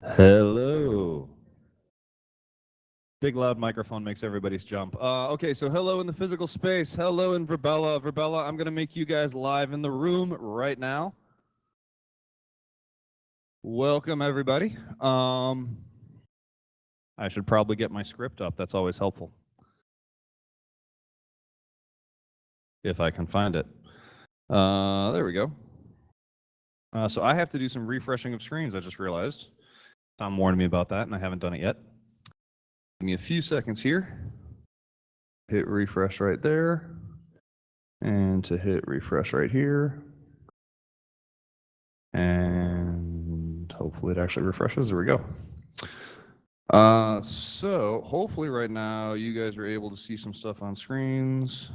Hello. Big loud microphone makes everybody's jump. Okay, so hello in the physical space. Hello in Verbella. Verbella, I'm going to make you guys live in the room right now. Welcome, everybody. I should probably get my script up. That's always helpful. If I can find it. There we go. So I have to do some refreshing of screens, I just realized. Tom warned me about that, and I haven't done it yet. Give me a few seconds here. Hit refresh right there. And to hit refresh right here. And hopefully it actually refreshes. There we go. So hopefully right now you guys are able to see some stuff on screens.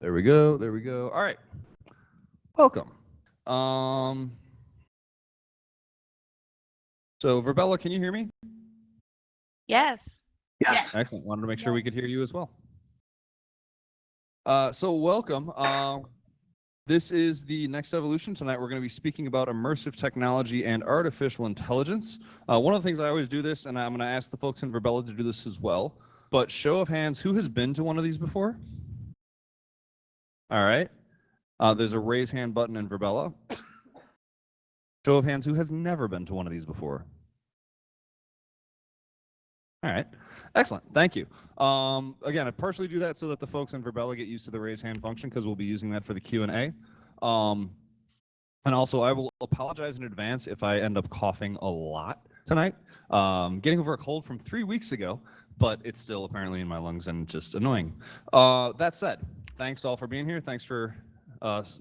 There we go. There we go. All right. Welcome. So Verbella, can you hear me? Yes. Yes. Excellent. Wanted to make sure we could hear you as well. So welcome. This is the next evolution. Tonight we're going to be speaking about immersive technology and artificial intelligence. One of the things I always do this, and I'm going to ask the folks in Verbella to do this as well, but show of hands, who has been to one of these before? All right. There's a raise hand button in Verbella. Show of hands, who has never been to one of these before? All right. Excellent. Thank you. Again, I partially do that so that the folks in Verbella get used to the raise hand function because we'll be using that for the Q&A. And also, I will apologize in advance if I end up coughing a lot tonight. Getting over a cold from 3 weeks ago, but it's still apparently in my lungs and just annoying. That said, thanks all for being here. Thanks for... okay?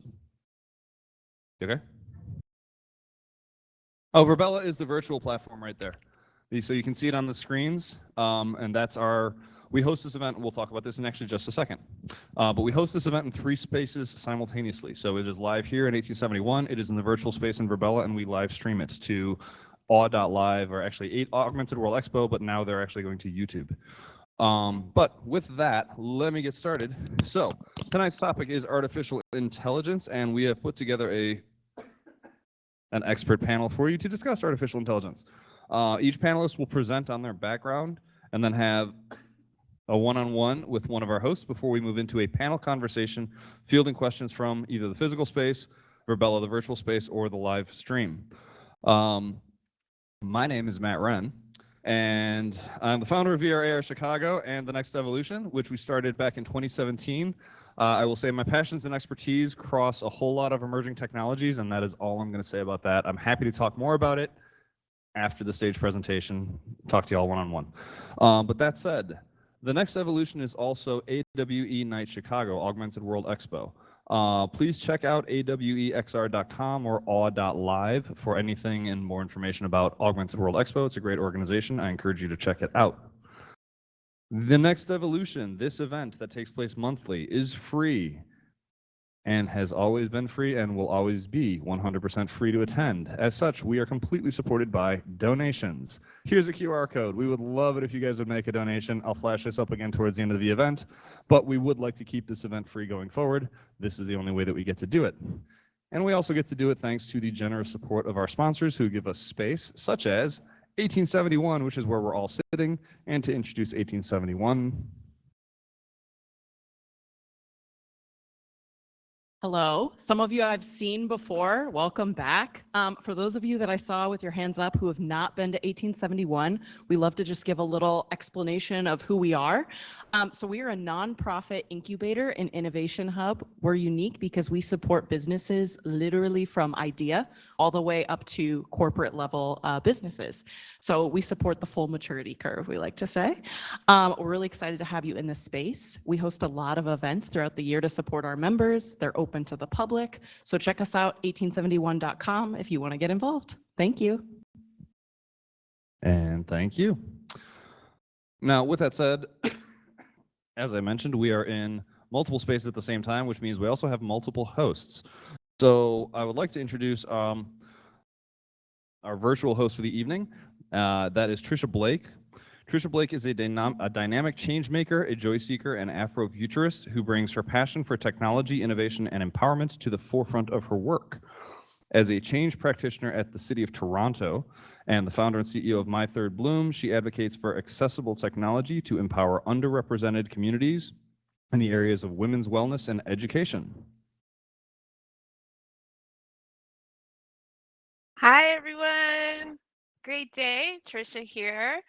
Oh, Verbella is the virtual platform right there. So you can see it on the screens, and that's our... We host this event, and we'll talk about this in actually just a second. But we host this event in 3 spaces simultaneously. So it is live here in 1871, it is in the virtual space in Verbella, and we live stream it to awe.live, or actually Augmented World Expo, but now they're actually going to YouTube. But with that, let me get started. So tonight's topic is artificial intelligence, and we have put together an expert panel for you to discuss artificial intelligence. Each panelist will present on their background and then have a one-on-one with one of our hosts before we move into a panel conversation, fielding questions from either the physical space, Verbella, the virtual space, or the live stream. My name is Matt Wren, and I'm the founder of VRAR Chicago and The Next Evolution, which we started back in 2017. I will say my passions and expertise cross a whole lot of emerging technologies, and that is all I'm going to say about that. I'm happy to talk more about it after the stage presentation, talk to you all one-on-one. But that said, the next evolution is also AWE Nite Chicago, Augmented World Expo. Please check out awexr.com or awe.live for anything and more information about Augmented World Expo. It's a great organization. I encourage you to check it out. The next evolution, this event that takes place monthly, is free and has always been free and will always be 100% free to attend. As such, we are completely supported by donations. Here's a QR code. We would love it if you guys would make a donation. I'll flash this up again towards the end of the event, but we would like to keep this event free going forward. This is the only way that we get to do it. And we also get to do it thanks to the generous support of our sponsors who give us space, such as 1871, which is where we're all sitting, and to introduce 1871. Hello. Some of you I've seen before. Welcome back. For those of you that I saw with your hands up who have not been to 1871, we love to just give a little explanation of who we are. So we are a nonprofit incubator and innovation hub. We're unique because we support businesses literally from idea all the way up to corporate level businesses. So we support the full maturity curve, we like to say. We're really excited to have you in this space. We host a lot of events throughout the year to support our members. They're open to the public. So check us out, 1871.com, if you want to get involved. Thank you. And thank you. Now, with that said, as I mentioned, we are in multiple spaces at the same time, which means we also have multiple hosts. So I would like to introduce our virtual host for the evening. That is Trisha Blake. Trisha Blake is a dynamic change maker, a joy seeker, and Afrofuturist who brings her passion for technology, innovation, and empowerment to the forefront of her work. As a change practitioner at the City of Toronto and the founder and CEO of My Third Bloom, she advocates for accessible technology to empower underrepresented communities in the areas of women's wellness and education. Hi, everyone. Great day. Trisha here.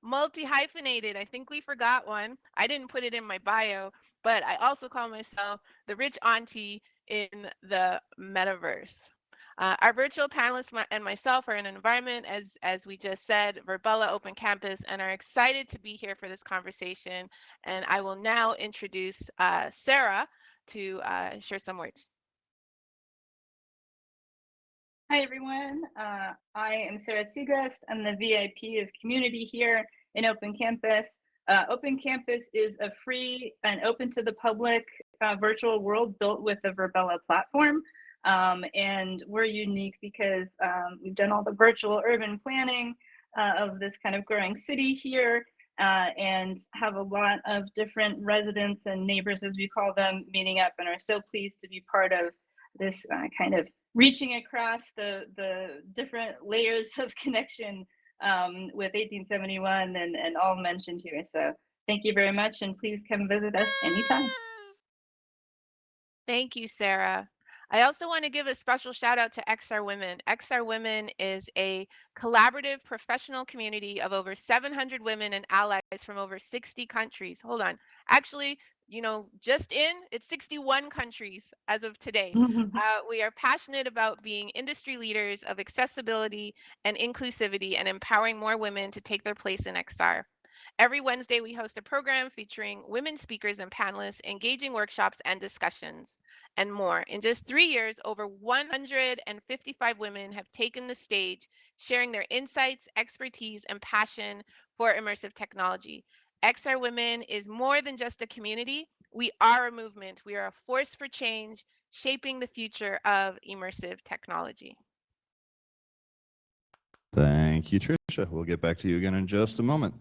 Multi-hyphenated. I think we forgot one. I didn't put it in my bio, but I also call myself the rich auntie in the metaverse. Our virtual panelists and myself are in an environment, as we just said, Verbella Open Campus, and are excited to be here for this conversation. And I will now introduce Sarah to share some words. Hi, everyone. I am Sarah Segrest. I'm the VIP of community here in Open Campus. Open Campus is a free and open to the public virtual world built with the Verbella platform. And we're unique because we've done all the virtual urban planning of this kind of growing city here and have a lot of different residents and neighbors, as we call them, meeting up and are so pleased to be part of this kind of reaching across the different layers of connection with 1871 and all mentioned here. So thank you very much, and please come visit us anytime. Thank you, Sarah. I also want to give a special shout out to XR Women. XR Women is a collaborative professional community of over 700 women and allies from over 60 countries. Hold on. Actually, it's 61 countries as of today. We are passionate about being industry leaders of accessibility and inclusivity and empowering more women to take their place in XR. Every Wednesday, we host a program featuring women speakers and panelists, engaging workshops and discussions, and more. In just 3 years, over 155 women have taken the stage, sharing their insights, expertise, and passion for immersive technology. XR Women is more than just a community. We are a movement. We are a force for change, shaping the future of immersive technology. Thank you, Tricia. We'll get back to you again in just a moment.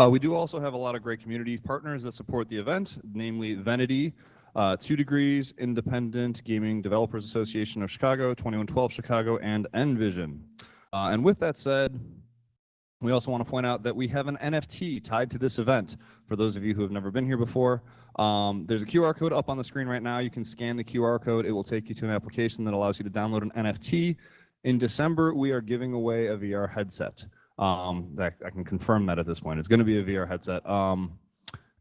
We do also have a lot of great community partners that support the event, namely Venity, 2 Degrees, Independent Gaming Developers Association of Chicago, 2112 Chicago, and Envision. And with that said, we also want to point out that we have an NFT tied to this event. For those of you who have never been here before, there's a QR code up on the screen right now. You can scan the QR code. It will take you to an application that allows you to download an NFT. In December, we are giving away a VR headset. I can confirm that at this point. It's going to be a VR headset.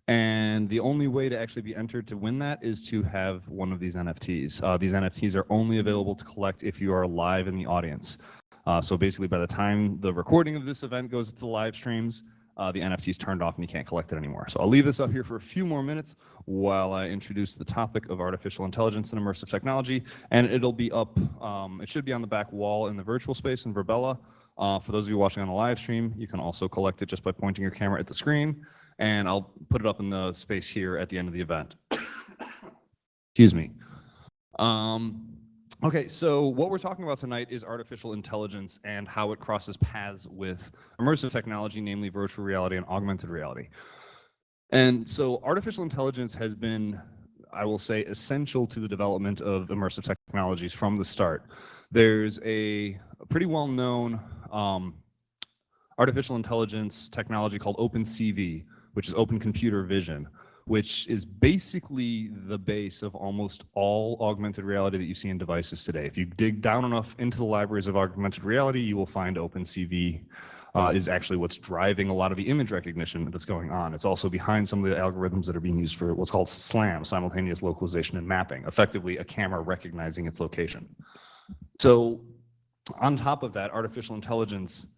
And the only way to actually be entered to win that is to have one of these NFTs. These NFTs are only available to collect if you are live in the audience. So basically, by the time the recording of this event goes to the live streams, the NFT is turned off and you can't collect it anymore. So I'll leave this up here for a few more minutes while I introduce the topic of artificial intelligence and immersive technology, and it'll be up, it should be on the back wall in the virtual space in Verbella. For those of you watching on the live stream, you can also collect it just by pointing your camera at the screen, and I'll put it up in the space here at the end of the event. Excuse me. Okay, so what we're talking about tonight is artificial intelligence and how it crosses paths with immersive technology, namely virtual reality and augmented reality. And so artificial intelligence has been, I will say, essential to the development of immersive technologies from the start. There's a pretty well-known artificial intelligence technology called OpenCV, which is Open Computer Vision, which is basically the base of almost all augmented reality that you see in devices today. If you dig down enough into the libraries of augmented reality, you will find OpenCV is actually what's driving a lot of the image recognition that's going on. It's also behind some of the algorithms that are being used for what's called SLAM, simultaneous localization and mapping, effectively a camera recognizing its location. So on top of that, artificial intelligence,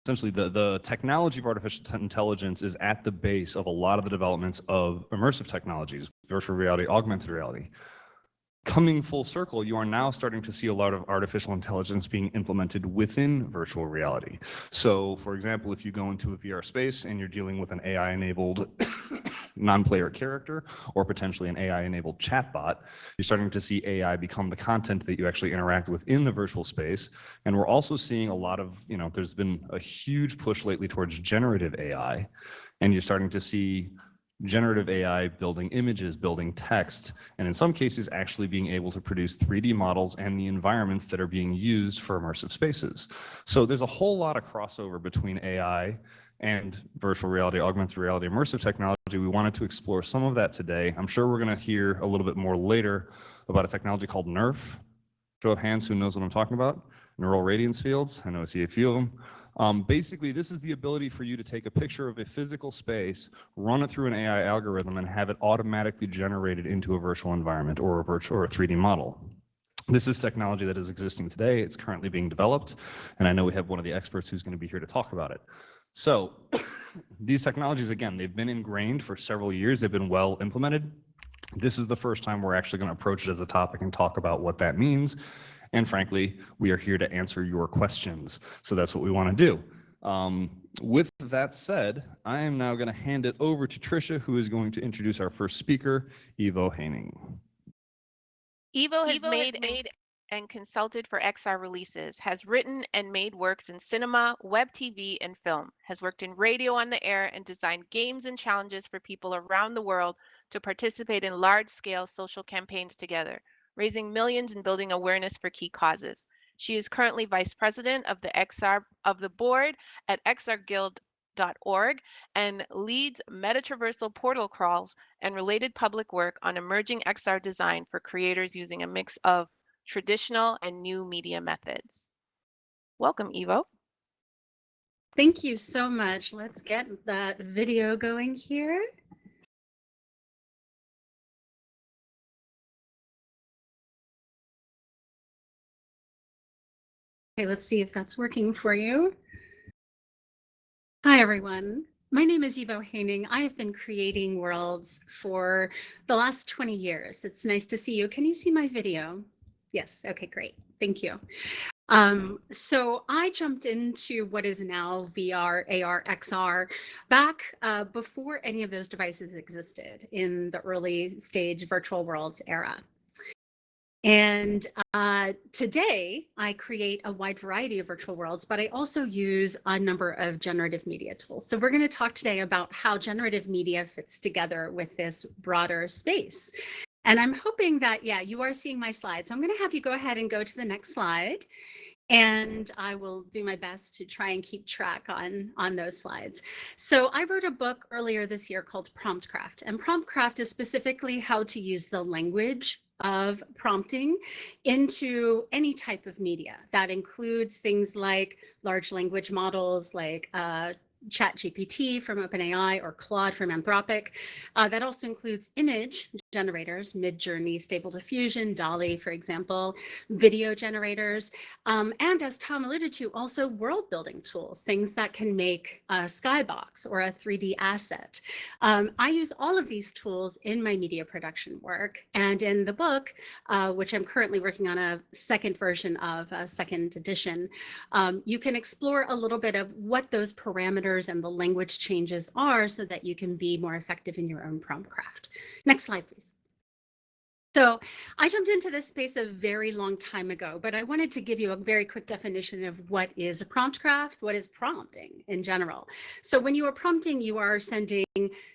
essentially the technology of artificial intelligence is at the base of a lot of the developments of immersive technologies, virtual reality, augmented reality. Coming full circle, you are now starting to see a lot of artificial intelligence being implemented within virtual reality. So for example, if you go into a VR space and you're dealing with an AI-enabled non-player character or potentially an AI-enabled chatbot, you're starting to see AI become the content that you actually interact with in the virtual space. And we're also seeing a lot of, there's been a huge push lately towards generative AI, and you're starting to see generative AI building images, building text, and in some cases actually being able to produce 3D models and the environments that are being used for immersive spaces. So there's a whole lot of crossover between AI and virtual reality, augmented reality, immersive technology. We wanted to explore some of that today. I'm sure we're going to hear a little bit more later about a technology called NERF. Show of hands who knows what I'm talking about. Neural radiance fields. I know I see a few of them. Basically, this is the ability for you to take a picture of a physical space, run it through an AI algorithm, and have it automatically generated into a virtual environment or a 3D model. This is technology that is existing today. It's currently being developed, and I know we have one of the experts who's going to be here to talk about it. So these technologies, again, they've been ingrained for several years. They've been well implemented. This is the first time we're actually going to approach it as a topic and talk about what that means. And frankly, we are here to answer your questions. So that's what we want to do. With that said, I am now going to hand it over to Tricia, who is going to introduce our first speaker, Ivo Heining. Ivo has made and consulted for XR releases, has written and made works in cinema, web TV, and film, has worked in radio on the air, and designed games and challenges for people around the world to participate in large-scale social campaigns together, raising millions and building awareness for key causes. She is currently vice president of the board at xrguild.org and leads metatraversal portal crawls and related public work on emerging XR design for creators using a mix of traditional and new media methods. Welcome, Ivo. Thank you so much. Let's get that video going here. Okay, let's see if that's working for you. Hi, everyone. My name is Ivo Heining. I have been creating worlds for the last 20 years. It's nice to see you. Can you see my video? Yes, okay, great. Thank you. So I jumped into what is now VR, AR, XR back before any of those devices existed in the early stage virtual worlds era. And today I create a wide variety of virtual worlds, but I also use a number of generative media tools. So we're going to talk today about how generative media fits together with this broader space. And I'm hoping that, yeah, you are seeing my slides. So I'm going to have you go ahead and go to the next slide. And I will do my best to try and keep track on those slides. So I wrote a book earlier this year called Prompt Craft. And Prompt Craft is specifically how to use the language of prompting into any type of media. That includes things like large language models like ChatGPT from OpenAI or Claude from Anthropic. That also includes image generators, Midjourney, Stable Diffusion, DALL-E, for example, video generators, and as Tom alluded to, also world building tools, things that can make a skybox or a 3D asset. I use all of these tools in my media production work, and in the book, which I'm currently working on a second version of, a second edition, you can explore a little bit of what those parameters and the language changes are so that you can be more effective in your own prompt craft. Next slide, please. So I jumped into this space a very long time ago, but I wanted to give you a very quick definition of what is a prompt craft, what is prompting in general. So when you are prompting, you are sending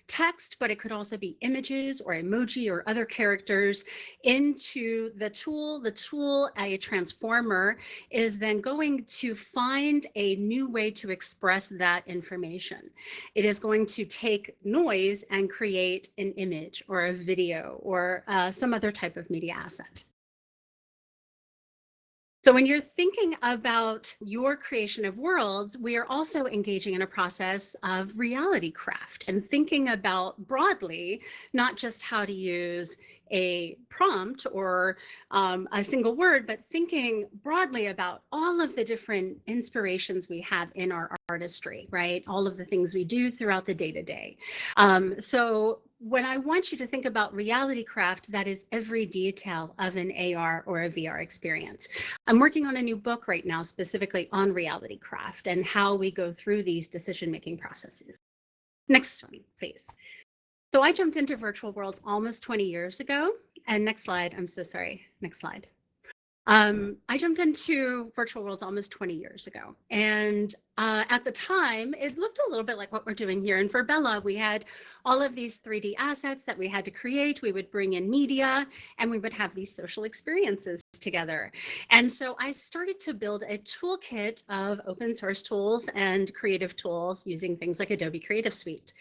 text, but it could also be images or emoji or other characters into the tool. The tool, a transformer, is then going to find a new way to express that information. It is going to take noise and create an image or a video or some other type of media asset. So when you're thinking about your creation of worlds, we are also engaging in a process of reality craft and thinking about broadly, not just how to use a prompt or a single word, but thinking broadly about all of the different inspirations we have in our artistry, right? All of the things we do throughout the day-to-day. So when I want you to think about reality craft, that is every detail of an AR or a VR experience. I'm working on a new book right now specifically on reality craft and how we go through these decision-making processes. Next one, please. So I jumped into virtual worlds almost 20 years ago. And next slide, I'm so sorry, next slide. I jumped into virtual worlds almost 20 years ago. And at the time, it looked a little bit like what we're doing here. And for Bella, we had all of these 3D assets that we had to create. We would bring in media and we would have these social experiences together. And so I started to build a toolkit of open source tools and creative tools using things like Adobe Creative Suite.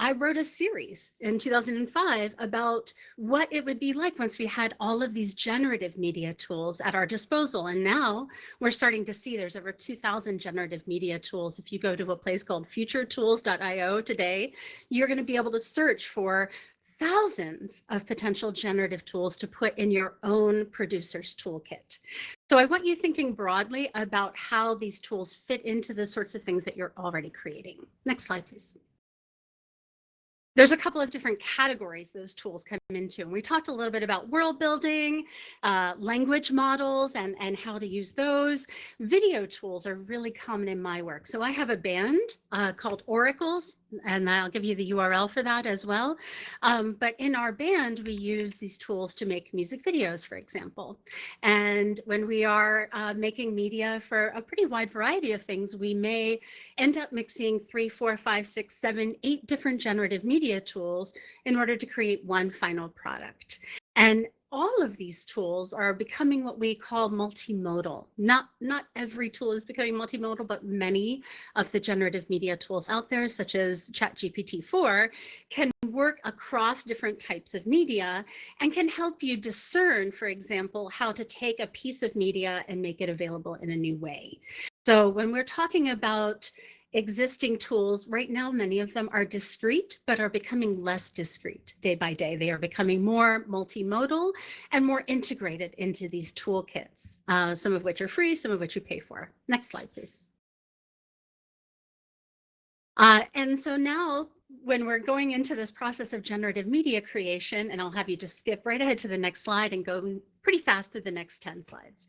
I wrote a series in 2005 about what it would be like once we had all of these generative media tools at our disposal. And now we're starting to see there's over 2,000 generative media tools. If you go to a place called futuretools.io today, you're going to be able to search for thousands of potential generative tools to put in your own producer's toolkit. So I want you thinking broadly about how these tools fit into the sorts of things that you're already creating. Next slide, please. There's a couple of different categories those tools come into. And we talked a little bit about world building, language models, and how to use those. Video tools are really common in my work. So I have a band called Oracles, and I'll give you the URL for that as well. But in our band, we use these tools to make music videos, for example. And when we are making media for a pretty wide variety of things, we may end up mixing 3, 4, 5, 6, 7, 8 different generative media tools in order to create one final product. And all of these tools are becoming what we call multimodal. Not every tool is becoming multimodal, but many of the generative media tools out there, such as ChatGPT-4, can work across different types of media and can help you discern, for example, how to take a piece of media and make it available in a new way. So when we're talking about existing tools, right now, many of them are discrete, but are becoming less discrete day by day. They are becoming more multimodal and more integrated into these toolkits, some of which are free, some of which you pay for. Next slide, please. And so now, when we're going into this process of generative media creation, and I'll have you just skip right ahead to the next slide and go pretty fast through the next 10 slides.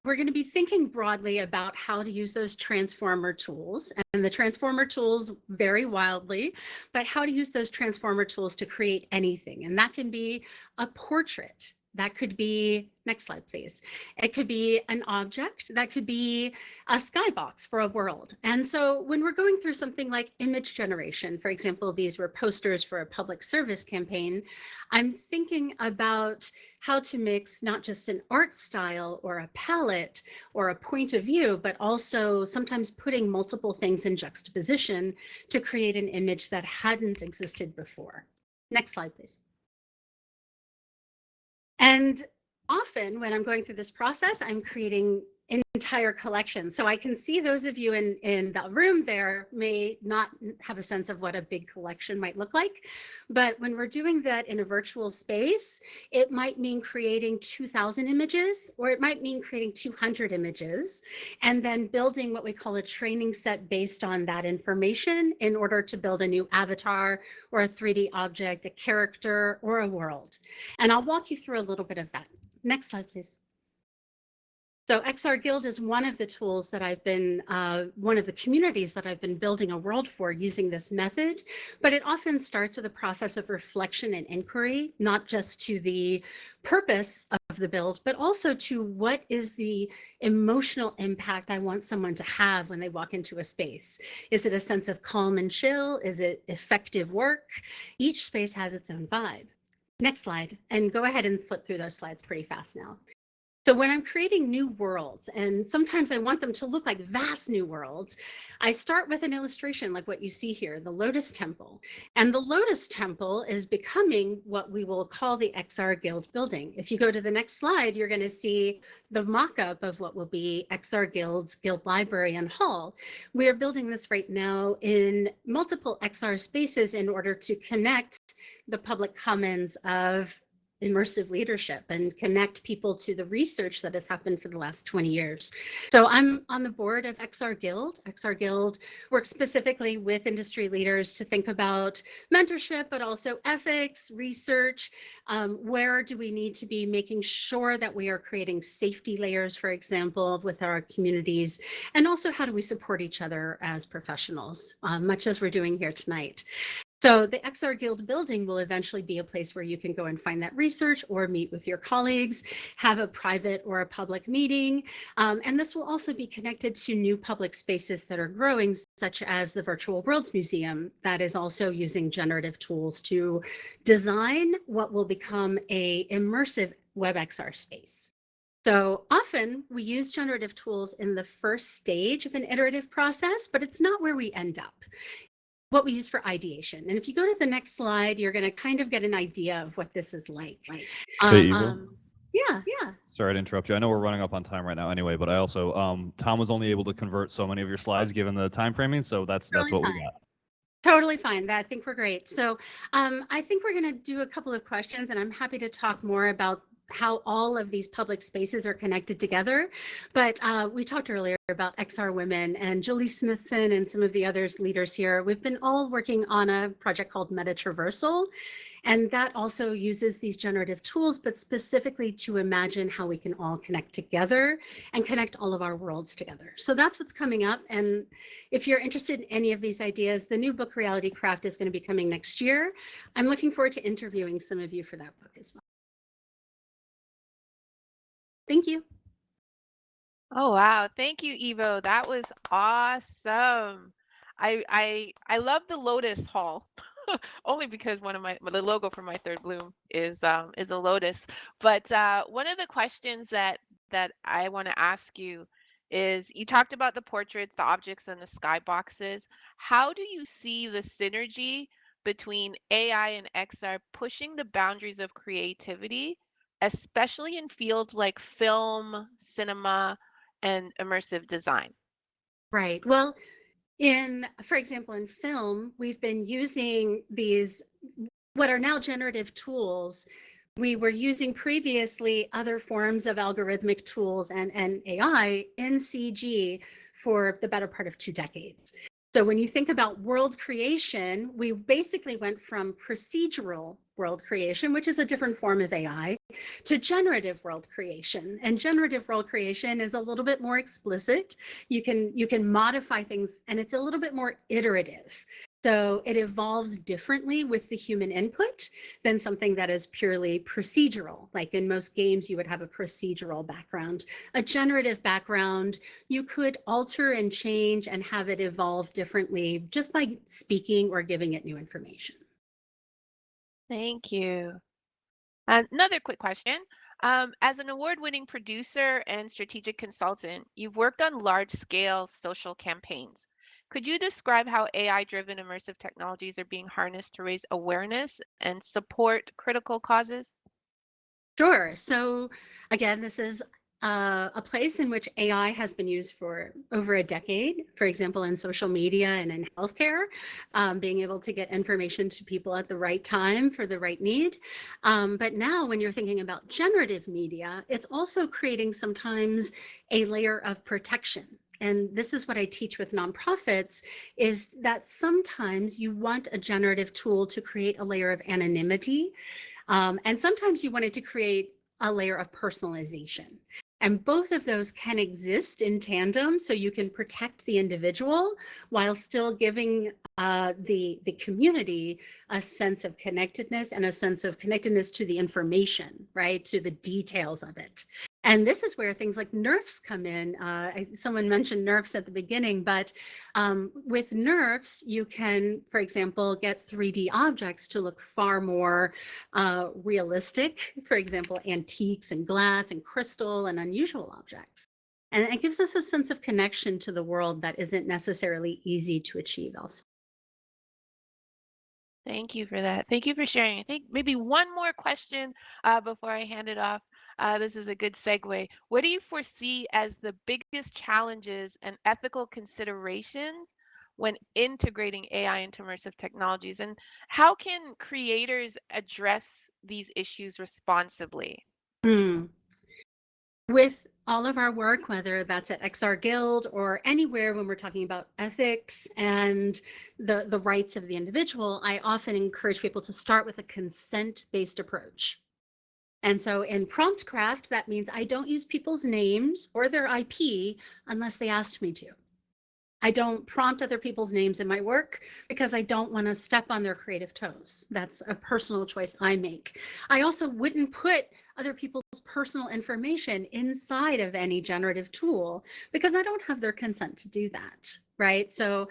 We're going to be thinking broadly about how to use those transformer tools, and the transformer tools vary wildly, but how to use those transformer tools to create anything. And that can be a portrait. That could be, next slide, please. It could be an object. That could be a skybox for a world. And so when we're going through something like image generation, for example, these were posters for a public service campaign, I'm thinking about how to mix not just an art style or a palette or a point of view, but also sometimes putting multiple things in juxtaposition to create an image that hadn't existed before. Next slide, please. And often when I'm going through this process, I'm creating entire collections. So I can see those of you in the room there may not have a sense of what a big collection might look like. But when we're doing that in a virtual space, it might mean creating 2,000 images, or it might mean creating 200 images, and then building what we call a training set based on that information in order to build a new avatar or a 3D object, a character, or a world. And I'll walk you through a little bit of that. Next slide, please. So XR Guild is one of the tools that I've been, one of the communities that I've been building a world for using this method, but it often starts with a process of reflection and inquiry, not just to the purpose of the build, but also to what is the emotional impact I want someone to have when they walk into a space. Is it a sense of calm and chill? Is it effective work? Each space has its own vibe. Next slide, and go ahead and flip through those slides pretty fast now. So when I'm creating new worlds, and sometimes I want them to look like vast new worlds, I start with an illustration like what you see here, the Lotus Temple. And the Lotus Temple is becoming what we will call the XR Guild building. If you go to the next slide, you're going to see the mock-up of what will be XR Guild's Guild Library and Hall. We are building this right now in multiple XR spaces in order to connect the public commons of immersive leadership and connect people to the research that has happened for the last 20 years. So I'm on the board of XR Guild. XR Guild works specifically with industry leaders to think about mentorship, but also ethics, research. Where do we need to be making sure that we are creating safety layers, for example, with our communities? And also, how do we support each other as professionals, much as we're doing here tonight? So the XR Guild building will eventually be a place where you can go and find that research or meet with your colleagues, have a private or a public meeting. And this will also be connected to new public spaces that are growing, such as the Virtual Worlds Museum, that is also using generative tools to design what will become a immersive WebXR space. So often we use generative tools in the first stage of an iterative process, but it's not where we end up. What we use for ideation. And if you go to the next slide, you're going to kind of get an idea of what this is like. Hey, Eva. Yeah. Sorry to interrupt you. I know we're running up on time right now anyway, but I also, Tom was only able to convert so many of your slides given the time framing, so that's Totally what we fine. got. Totally fine. I think we're great. So I think we're going to do a couple of questions, and I'm happy to talk more about how all of these public spaces are connected together. But we talked earlier about XR Women, and Julie Smithson and some of the others leaders here. We've been all working on a project called Meta Traversal. And that also uses these generative tools, but specifically to imagine how we can all connect together and connect all of our worlds together. So that's what's coming up. And if you're interested in any of these ideas, the new book Reality Craft is going to be coming next year. I'm looking forward to interviewing some of you for that book as well. Thank you. Oh wow, thank you, Evo. That was awesome. I love the Lotus Hall. Only because the logo for my third bloom is a lotus. But one of the questions that I want to ask you is, you talked about the portraits, the objects, and the skyboxes. How do you see the synergy between AI and XR pushing the boundaries of creativity, especially in fields like film, cinema, and immersive design? Right. Well, for example, in film, we've been using these, what are now generative tools. We were using previously other forms of algorithmic tools and AI in CG for the better part of 2 decades. So when you think about world creation, we basically went from procedural world creation, which is a different form of AI, to generative world creation. And generative world creation is a little bit more explicit. You can modify things, and it's a little bit more iterative. So it evolves differently with the human input than something that is purely procedural. Like in most games, you would have a procedural background. A generative background, you could alter and change and have it evolve differently just by speaking or giving it new information. Thank you. Another quick question. As an award-winning producer and strategic consultant, you've worked on large-scale social campaigns. Could you describe how AI-driven immersive technologies are being harnessed to raise awareness and support critical causes? Sure. So again, this is a place in which AI has been used for over a decade, for example, in social media and in healthcare, being able to get information to people at the right time for the right need. But now when you're thinking about generative media, it's also creating sometimes a layer of protection. And this is what I teach with nonprofits, is that sometimes you want a generative tool to create a layer of anonymity. And sometimes you wanted to create a layer of personalization. And both of those can exist in tandem, so you can protect the individual while still giving the community a sense of connectedness and a sense of connectedness to the information, right, to the details of it. And this is where things like NERFs come in. Someone mentioned NERFs at the beginning, but with NERFs, you can, for example, get 3D objects to look far more realistic. For example, antiques and glass and crystal and unusual objects. And it gives us a sense of connection to the world that isn't necessarily easy to achieve elsewhere. Thank you for that. Thank you for sharing. I think maybe one more question before I hand it off. This is a good segue. What do you foresee as the biggest challenges and ethical considerations when integrating AI into immersive technologies? And how can creators address these issues responsibly? With all of our work, whether that's at XR Guild or anywhere when we're talking about ethics and the rights of the individual, I often encourage people to start with a consent-based approach. And so in prompt craft, that means I don't use people's names or their IP unless they asked me to. I don't prompt other people's names in my work because I don't want to step on their creative toes. That's a personal choice I make. I also wouldn't put other people's personal information inside of any generative tool because I don't have their consent to do that, right? So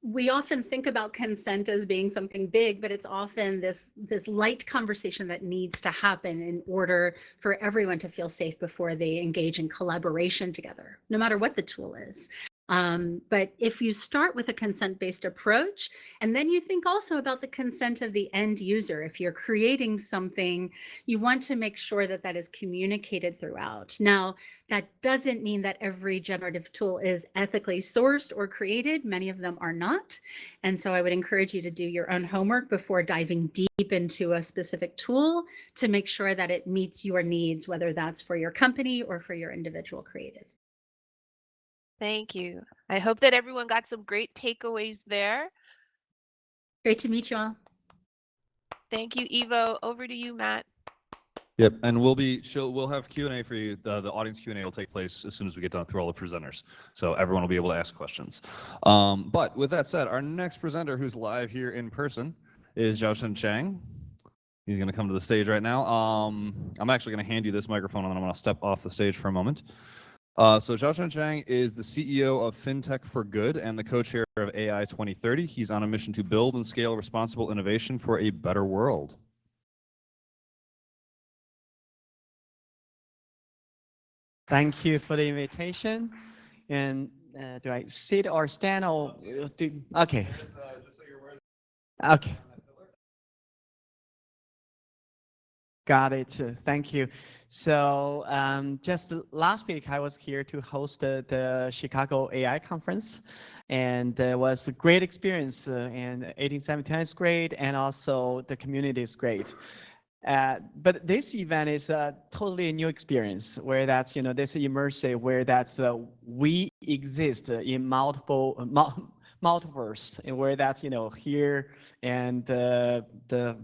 we often think about consent as being something big, but it's often this light conversation that needs to happen in order for everyone to feel safe before they engage in collaboration together, no matter what the tool is. But if you start with a consent-based approach, and then you think also about the consent of the end user, if you're creating something, you want to make sure that that is communicated throughout. Now, that doesn't mean that every generative tool is ethically sourced or created. Many of them are not. And so I would encourage you to do your own homework before diving deep into a specific tool to make sure that it meets your needs, whether that's for your company or for your individual creative. Thank you. I hope that everyone got some great takeaways there. Great to meet you all. Thank you, Evo. Over to you, Matt. Yep, and we'll have Q&A for you. The audience Q&A will take place as soon as we get done through all the presenters. So everyone will be able to ask questions. But with that said, our next presenter who's live here in person is Xiaoshen Chang. He's going to come to the stage right now. I'm actually going to hand you this microphone and then I'm going to step off the stage for a moment. So Xiaoshen Chang is the CEO of FinTech for Good and the co-chair of AI 2030. He's on a mission to build and scale responsible innovation for a better world. Thank you for the invitation. And do I sit or stand or do? Okay. Okay. Got it. Thank you. So just last week, I was here to host the Chicago AI conference, and it was a great experience. And 1879 is great, and also the community is great. But this event is a totally new experience where that's, this immersive, where that's we exist in multiverse, and where that's, here and the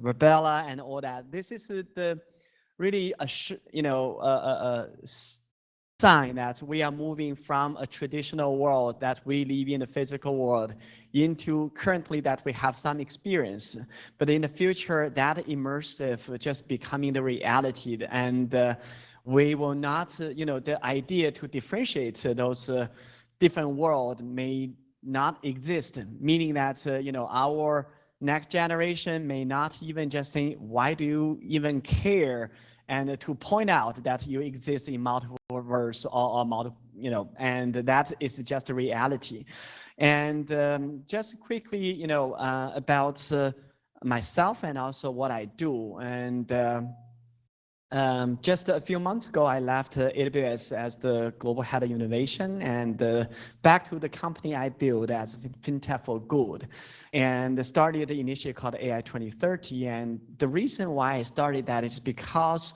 Rebella and all that. This is the really a sign that we are moving from a traditional world that we live in the physical world into currently that we have some experience, but in the future that immersive just becoming the reality, and we will not, the idea to differentiate those different world may not exist, meaning that, our next generation may not even just think, why do you even care? And to point out that you exist in multiple verse or multiple, and that is just a reality. And just quickly, about myself and also what I do. And just a few months ago, I left AWS as the global head of innovation and back to the company I built as FinTech for Good, and started the initiative called AI 2030. And the reason why I started that is because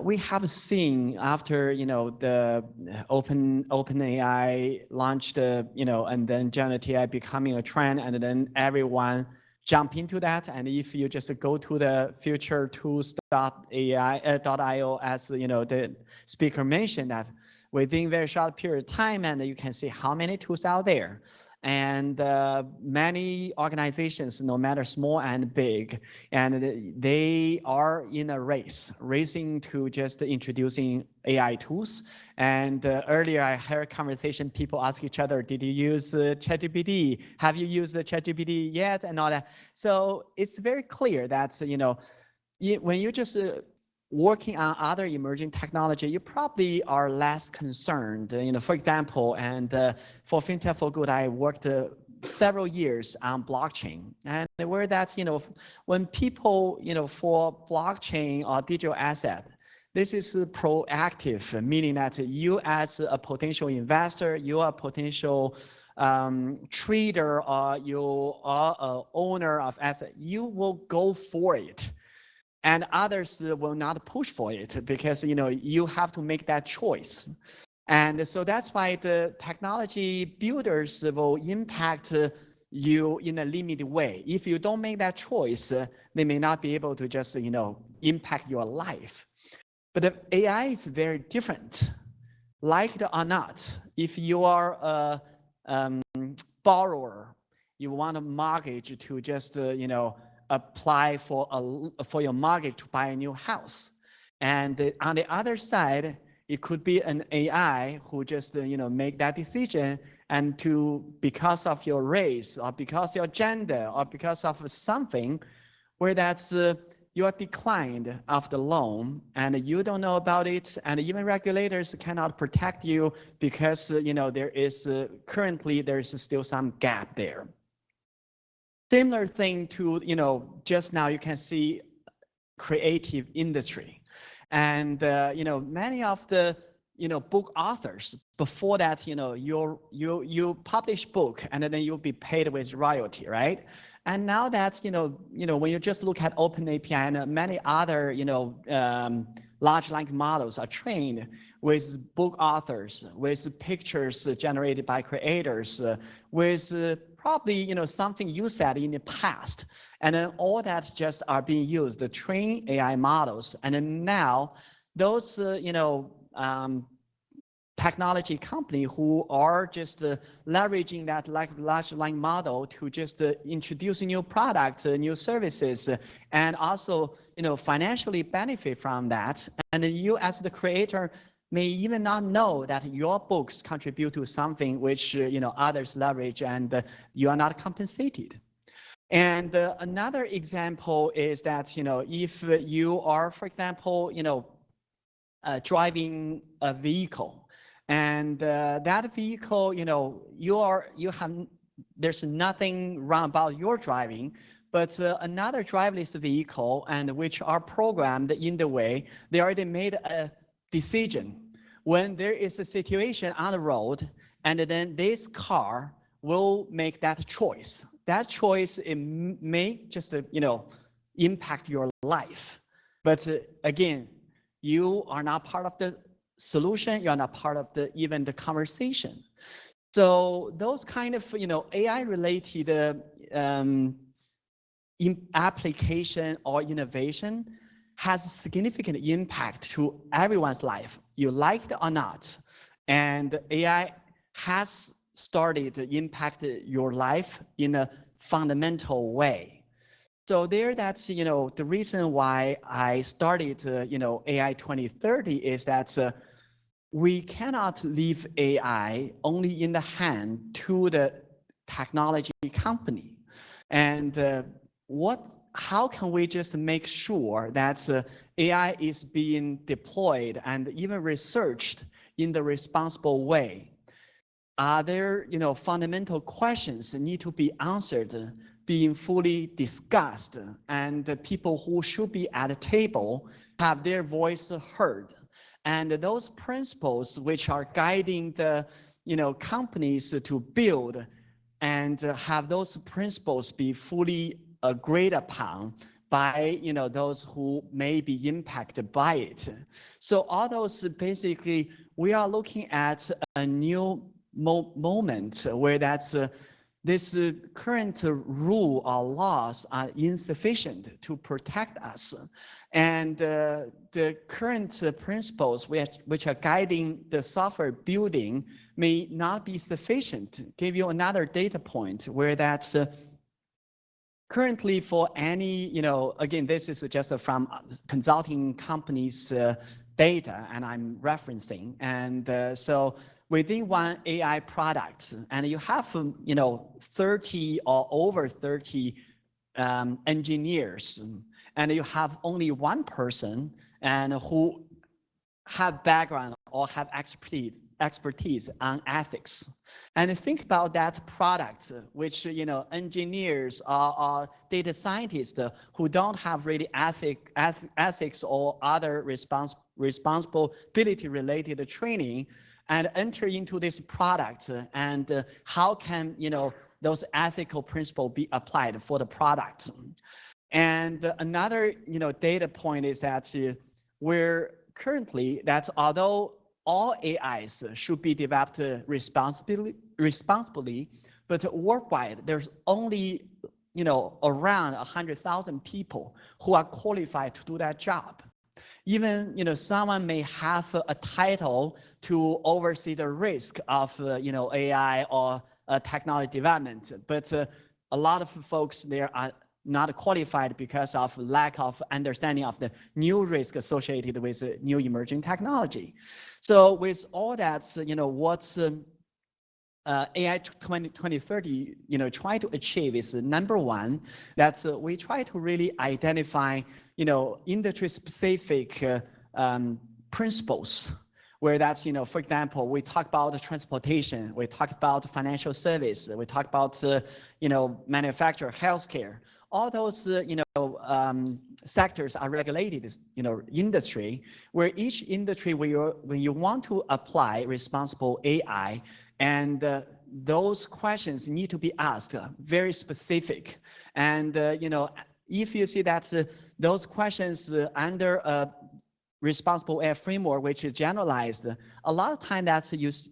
we have seen after the open AI launched, and then generative AI becoming a trend, and then everyone jump into that. And if you just go to the futuretools.ai.io, as the speaker mentioned, that within very short period of time, and you can see how many tools out there. And many organizations, no matter small and big, and they are in a racing to just introducing AI tools. And earlier I heard conversation, people ask each other, did you use ChatGPT? Have you used the ChatGPT yet? And all that. So it's very clear that, when you just working on other emerging technology, you probably are less concerned. For example, and for FinTech for Good, I worked several years on blockchain, and where that's, when people, for blockchain or digital asset, this is proactive, meaning that you as a potential investor, you are a potential trader, or you are an owner of asset, you will go for it. And others will not push for it because you have to make that choice. And so that's why the technology builders will impact you in a limited way. If you don't make that choice, they may not be able to just impact your life. But the AI is very different. Like it or not, if you are borrower, you want a mortgage to just apply for your mortgage to buy a new house. And on the other side, it could be an AI who just make that decision, and because of your race or because your gender or because of something, where that's you are declined of the loan and you don't know about it, and even regulators cannot protect you because there is currently there's still some gap there. Similar thing to just now you can see creative industry, and many of the book authors before that you publish book and then you'll be paid with royalty, right? And now that when you just look at OpenAPI and many other large language models are trained with book authors, with pictures generated by creators, with probably something you said in the past, and then all that just are being used to train AI models. And then now those technology company who are just leveraging that large language model to just introduce new products, new services, and also financially benefit from that. And you as the creator may even not know that your books contribute to something which others leverage, and you are not compensated. And another example is that if you are, for example, driving a vehicle, and that vehicle, there's nothing wrong about your driving, but another driverless vehicle, and which are programmed in the way they already made a decision when there is a situation on the road, and then this car will make that choice. That choice, it may just impact your life, but again, you are not part of the solution. You are not part of even the conversation. So those kind of AI related application or innovation has a significant impact to everyone's life, you like it or not. And AI has started to impact your life in a fundamental way. So that's the reason why I started AI 2030 is that we cannot leave AI only in the hand to the technology company. And how can we just make sure that AI is being deployed and even researched in the responsible way? Are there fundamental questions that need to be answered, being fully discussed, and people who should be at the table have their voice heard? And those principles which are guiding the companies to build and have those principles be fully agreed upon by those who may be impacted by it. So all those basically we are looking at a new moment where this current rule or laws are insufficient to protect us. And the current principles which are guiding the software building may not be sufficient. Give you another data point where that's currently for any, again, this is just from consulting companies' data, and I'm referencing. And so within one AI product, and you have 30 or over 30 engineers, and you have only one person and who have background or have expertise on ethics. And think about that product, which engineers or data scientists who don't have really ethics or other responsibility related training, and enter into this product, and how can those ethical principles be applied for the product? And another data point is that we're currently that although all AIs should be developed responsibly, but worldwide there's only around 100,000 people who are qualified to do that job. Even someone may have a title to oversee the risk of AI or technology development, but a lot of folks there are not qualified because of lack of understanding of the new risk associated with new emerging technology. So with all that, what's AI 2030, try to achieve is number one, that we try to really identify, industry specific principles, where that's, for example, we talk about transportation, we talk about financial service, we talk about, manufacture, healthcare. All those, sectors are regulated, industry, where each industry, when you want to apply responsible AI, and those questions need to be asked very specific. And, if you see that those questions under a responsible AI framework, which is generalized, a lot of time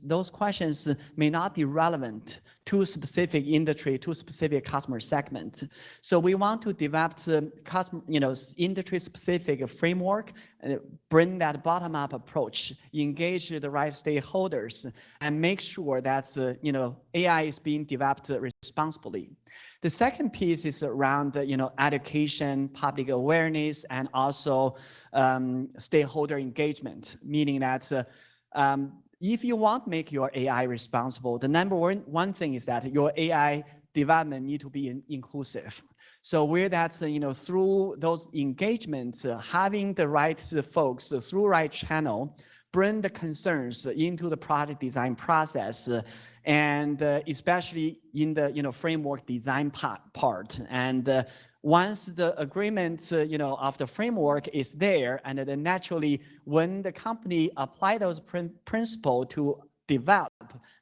those questions may not be relevant to a specific industry, to a specific customer segment. So we want to develop customer, industry-specific framework, and bring that bottom-up approach, engage the right stakeholders, and make sure that AI is being developed responsibly. The second piece is around education, public awareness, and also stakeholder engagement, meaning that if you want to make your AI responsible, the number one thing is that your AI development need to be inclusive. So where that's, through those engagements, having the right folks through right channel, bring the concerns into the project design process, and especially in the framework design part. And once the agreement of the framework is there, and then naturally when the company apply those principles to develop,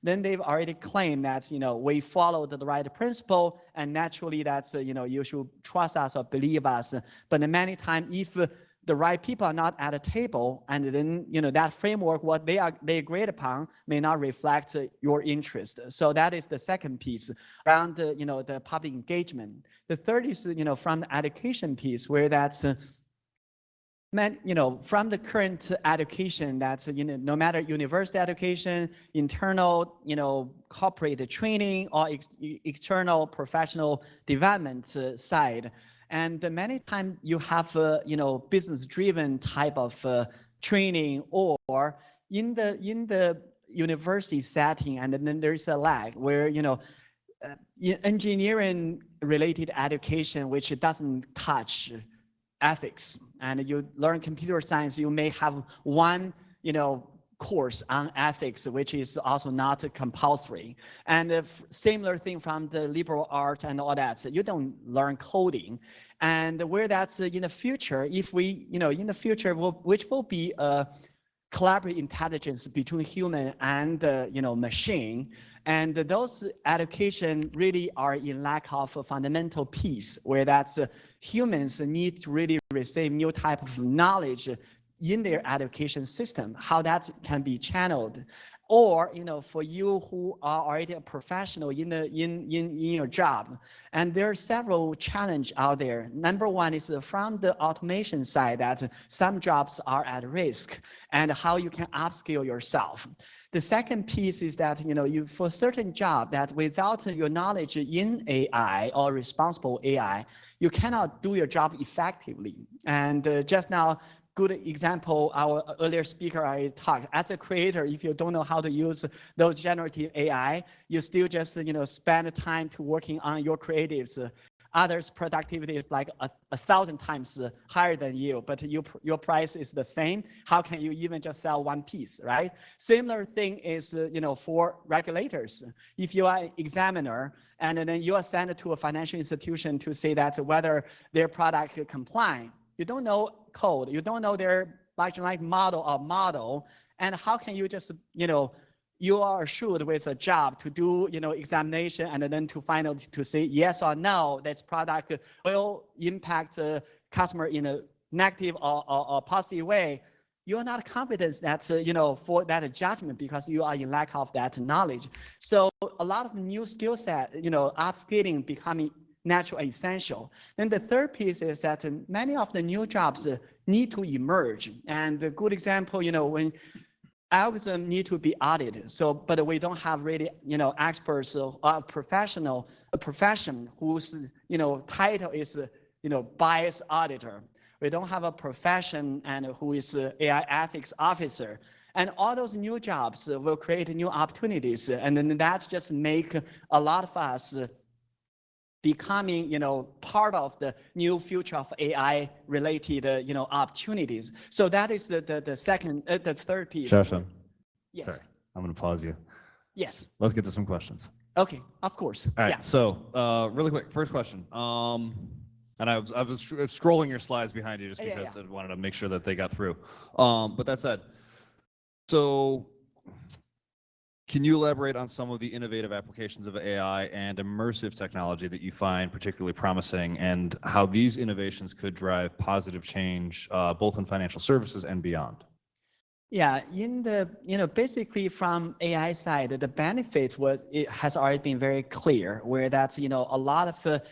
then they've already claimed that we followed the right principle, and naturally that's you should trust us or believe us. But many times, if the right people are not at a table, and then that framework, what they agreed upon, may not reflect your interest. So that is the second piece around the public engagement. The third is from the education piece, where that's from the current education, that's no matter university education, internal corporate training, or external professional development side. And many times you have business-driven type of training, or in the university setting, and then there's a lag where engineering-related education, which doesn't touch ethics, and you learn computer science, you may have one course on ethics, which is also not compulsory. And similar thing from the liberal arts and all that. So you don't learn coding. And where that's in the future, if we, in the future, which will be a collaborative intelligence between human and machine, and those education really are in lack of a fundamental piece, where that's humans need to really receive new type of knowledge in their education system, how that can be channeled. Or for you who are already a professional in your job, and there are several challenges out there. Number one is from the automation side, that some jobs are at risk, and how you can upskill yourself. The second piece is that you for certain job, that without your knowledge in AI or responsible AI, you cannot do your job effectively. And just now, good example, our earlier speaker I talked, as a creator, if you don't know how to use those generative AI, you still just spend time to working on your creatives. Others' productivity is like 1,000 times higher than you, but your price is the same. How can you even just sell one piece, right? Similar thing is for regulators. If you are an examiner, and then you are sent to a financial institution to say that whether their product comply, you don't know code, you don't know their large language model, and how can you just, you are assured with a job to do, examination, and then to finally to say yes or no, this product will impact the customer in a negative or positive way. You are not confident that, for that judgment, because you are in lack of that knowledge. So a lot of new skill set, upskilling becoming natural and essential. Then the third piece is that many of the new jobs need to emerge. And a good example, when algorithm need to be audited. So, but we don't have really, experts or a profession whose, title is, bias auditor. We don't have a profession and who is AI ethics officer. And all those new jobs will create new opportunities. And then that's just make a lot of us becoming, part of the new future of AI related, opportunities. So that is the second, the third piece. Shashan, Yes. sorry, I'm going to pause you. Yes. Let's get to some questions. Okay, of course. All right. Yeah. So, really quick, first question. And I was scrolling your slides behind you just because I wanted to make sure that they got through. But that said, so can you elaborate on some of the innovative applications of AI and immersive technology that you find particularly promising, and how these innovations could drive positive change both in financial services and beyond? Yeah, in the, basically from AI side, the benefits it has already been very clear, where that's, a lot of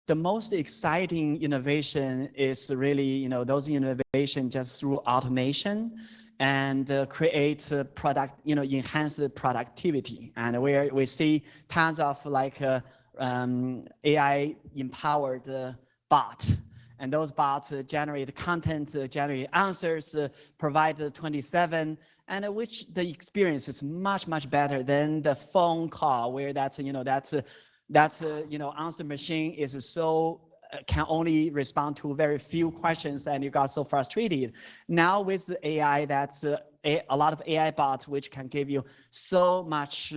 the most exciting innovation is really, those innovation just through automation and create product, enhance the productivity. And where we see tons of like AI empowered bot. And those bots generate content, generate answers, provide 27, and which the experience is much, much better than the phone call where that's, answer machine is so can only respond to very few questions and you got so frustrated. Now with the AI, that's a lot of AI bots which can give you so much,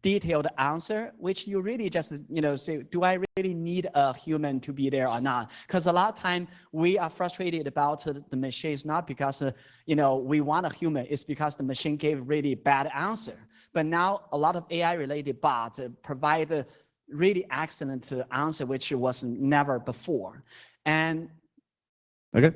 detailed answer, which you really just, say, do I really need a human to be there or not? Because a lot of time we are frustrated about the machine. It's not because, we want a human, it's because the machine gave really bad answer. But now a lot of AI related bots provide a really excellent answer, which was never before. And okay.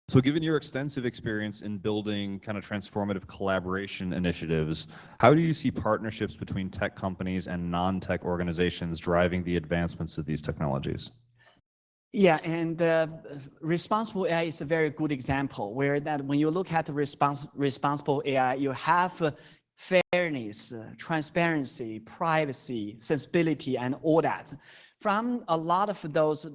So given your extensive experience in building kind of transformative collaboration initiatives, how do you see partnerships between tech companies and non-tech organizations driving the advancements of these technologies? Yeah, and responsible AI is a very good example where that when you look at the responsible AI, you have fairness, transparency, privacy, sensibility, and all that. From a lot of those,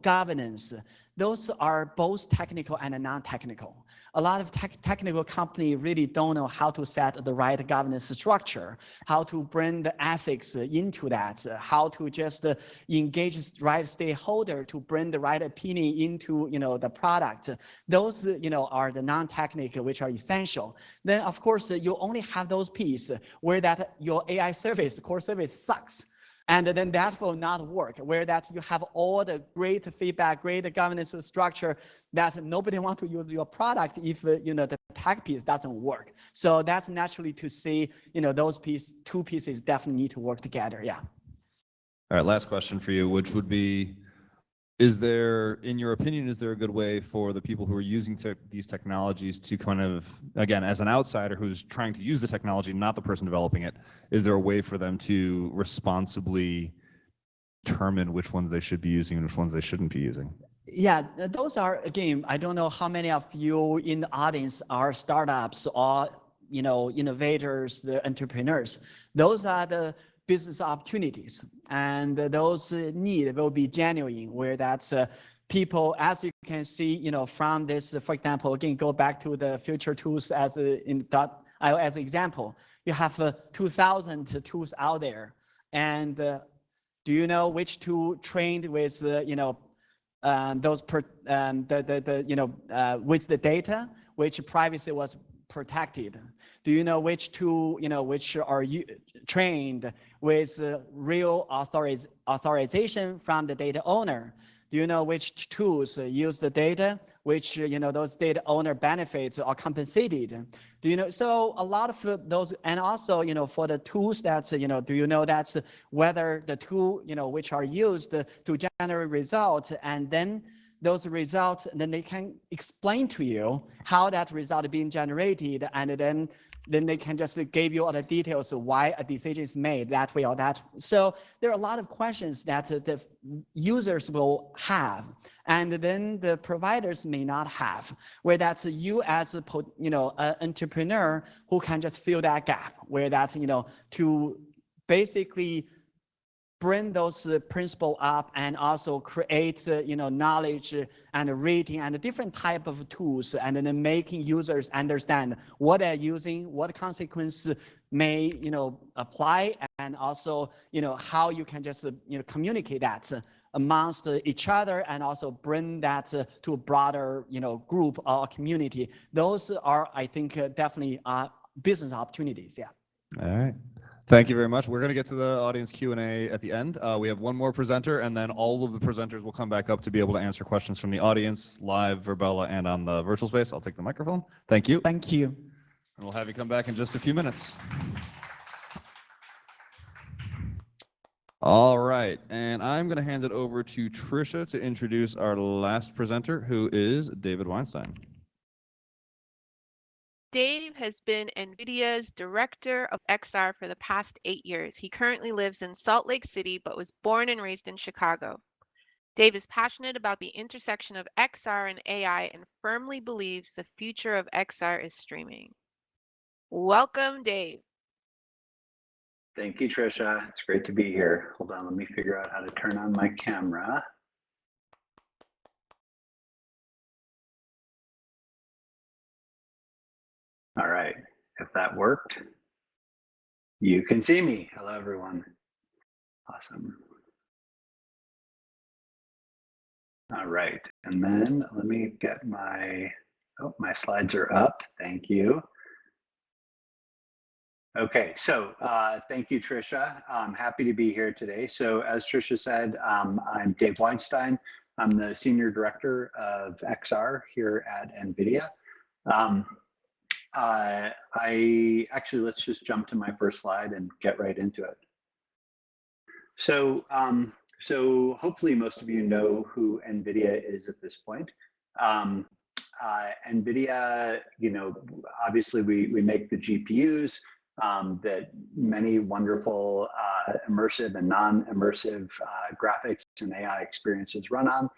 governance, those are both technical and non-technical. A lot of technical companies really don't know how to set the right governance structure, how to bring the ethics into that, how to just engage the right stakeholder to bring the right opinion into, the product. Those, are the non-technical, which are essential. Then, of course, you only have those pieces where that your AI service, core service sucks. And then that will not work, where that you have all the great feedback, great governance structure that nobody wants to use your product if, the tech piece doesn't work. So that's naturally to see, those two pieces definitely need to work together, yeah. All right, last question for you, which would be, is there, in your opinion, is there a good way for the people who are using these technologies to kind of, again, as an outsider who's trying to use the technology, not the person developing it, is there a way for them to responsibly determine which ones they should be using and which ones they shouldn't be using? Yeah, those are, again, I don't know how many of you in the audience are startups or, innovators, the entrepreneurs. Those are the business opportunities, and those need will be genuine, where that's people, as you can see, from this, for example, again, go back to the future tools as as example, you have 2,000 tools out there, and do you know which tool trained with, those with the data, which privacy was protected? Do you know which tool, which are trained with real authorization from the data owner? Do you know which tools use the data, which, those data owner benefits are compensated? Do you know? So a lot of those, and also, for the tools that's, do you know that's whether the tool, which are used to generate results, and then those results, and then they can explain to you how that result being generated, and then they can just give you all the details of why a decision is made that way or that. So there are a lot of questions that the users will have, and then the providers may not have, where that's you as a an entrepreneur who can just fill that gap, where that to basically bring those principles up and also create knowledge and rating and different type of tools, and then making users understand what they're using, what consequences may apply, and also how you can just communicate that amongst each other, and also bring that to a broader group or community. Those are, I think, definitely business opportunities. Yeah. All right. Thank you very much. We're going to get to the audience Q&A at the end. We have one more presenter, and then all of the presenters will come back up to be able to answer questions from the audience, live, Verbella, and on the virtual space. I'll take the microphone. Thank you. Thank you. And we'll have you come back in just a few minutes. All right, and I'm going to hand it over to Trisha to introduce our last presenter, who is David Weinstein. Dave has been NVIDIA's Director of XR for the past 8 years. He currently lives in Salt Lake City, but was born and raised in Chicago. Dave is passionate about the intersection of XR and AI and firmly believes the future of XR is streaming. Welcome, Dave. Thank you, Trisha. It's great to be here. Hold on, let me figure out how to turn on my camera. All right, if that worked, you can see me. Hello, everyone. Awesome. All right, and then let me get my slides are up. Thank you. Okay, so thank you, Trisha. I'm happy to be here today. So as Trisha said, I'm Dave Weinstein. I'm the Senior Director of XR here at NVIDIA. Actually, let's just jump to my first slide and get right into it. So, so hopefully most of you know who NVIDIA is at this point. NVIDIA, obviously we make the GPUs that many wonderful immersive and non-immersive graphics and AI experiences run on.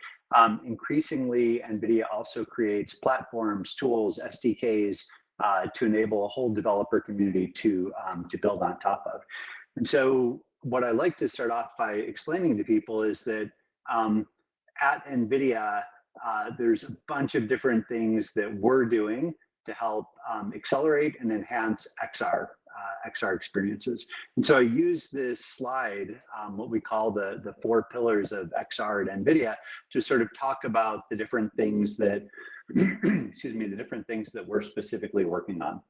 Increasingly, NVIDIA also creates platforms, tools, SDKs to enable a whole developer community to build on top of. And so what I like to start off by explaining to people is that at NVIDIA, there's a bunch of different things that we're doing to help accelerate and enhance XR experiences. And so I use this slide, what we call the 4 pillars of XR at NVIDIA, to sort of talk about the different things that, excuse me, the different things that we're specifically working on.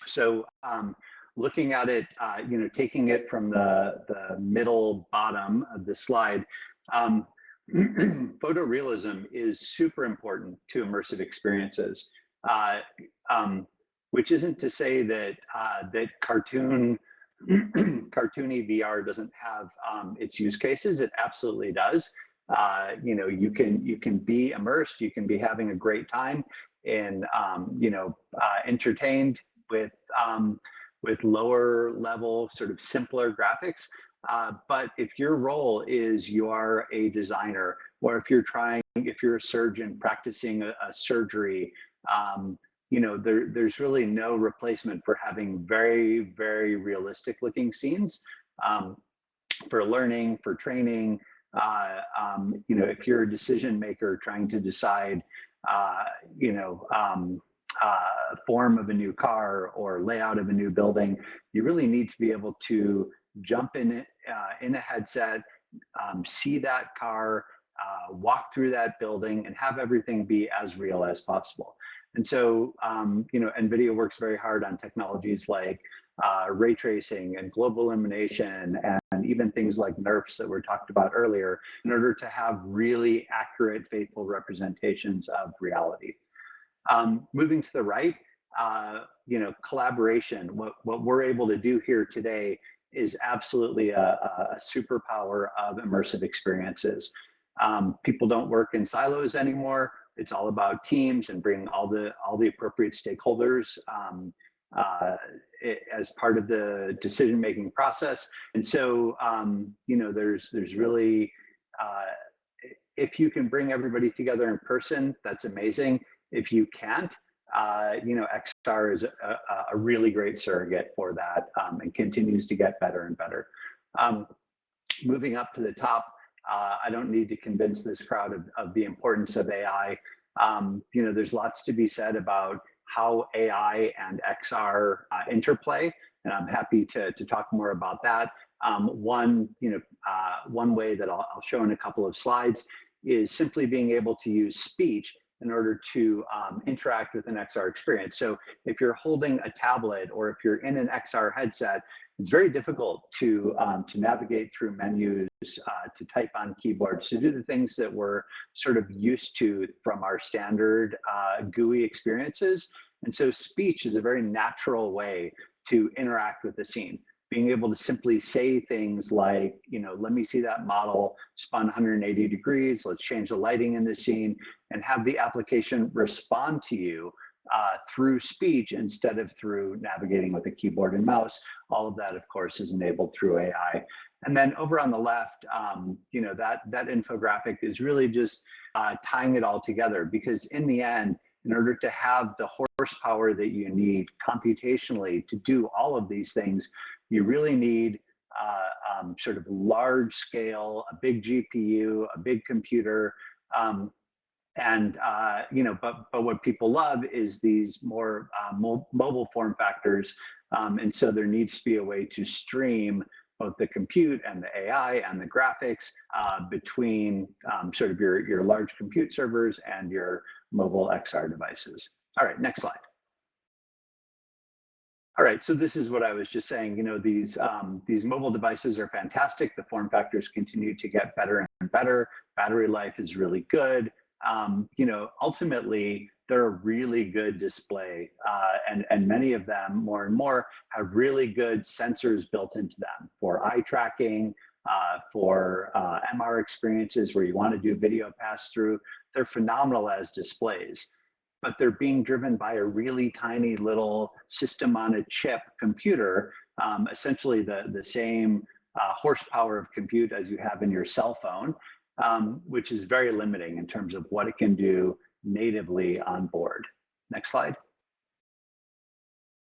So looking at it, taking it from the middle bottom of the slide, photorealism is super important to immersive experiences, which isn't to say that that cartoony VR doesn't have its use cases. It absolutely does. You can be immersed, you can be having a great time, and entertained with lower level, sort of simpler graphics. But if your role is you are a designer, or if you're a surgeon practicing a surgery, there's really no replacement for having very, very realistic looking scenes for learning, for training. If you're a decision maker trying to decide, form of a new car or layout of a new building, you really need to be able to jump in a headset, see that car, walk through that building, and have everything be as real as possible. And so, NVIDIA works very hard on technologies like ray tracing and global illumination, and even things like NeRFs that were talked about earlier, in order to have really accurate, faithful representations of reality. Moving to the right, collaboration. What we're able to do here today is absolutely a superpower of immersive experiences. People don't work in silos anymore. It's all about teams and bringing all the appropriate stakeholders as part of the decision-making process. And so, you know, there's really, if you can bring everybody together in person, that's amazing. If you can't, you know, XR is a really great surrogate for that, and continues to get better and better. Moving up to the top, I don't need to convince this crowd of the importance of AI. You know, there's lots to be said about how AI and XR interplay, and I'm happy to talk more about that. One way that I'll show in a couple of slides is simply being able to use speech in order to interact with an XR experience. So if you're holding a tablet or if you're in an XR headset, it's very difficult to navigate through menus, to type on keyboards, to do the things that we're sort of used to from our standard GUI experiences. And so speech is a very natural way to interact with the scene. Being able to simply say things like, you know, let me see that model spun 180 degrees, let's change the lighting in the scene, and have the application respond to you through speech instead of through navigating with a keyboard and mouse. All of that, of course, is enabled through AI. And then over on the left, you know, that infographic is really just tying it all together, because in the end, in order to have the horsepower that you need computationally to do all of these things, you really need sort of large scale, a big GPU, a big computer, you know, but what people love is these more mobile form factors, and so there needs to be a way to stream both the compute and the AI and the graphics between sort of your large compute servers and your mobile XR devices. All right, next slide. All right, so this is what I was just saying. You know, these mobile devices are fantastic. The form factors continue to get better and better. Battery life is really good. You know, ultimately, they're a really good display, and many of them, more and more, have really good sensors built into them for eye tracking, for MR experiences where you want to do video pass-through. They're phenomenal as displays, but they're being driven by a really tiny little system on a chip computer, essentially the same horsepower of compute as you have in your cell phone, which is very limiting in terms of what it can do natively on board. Next slide.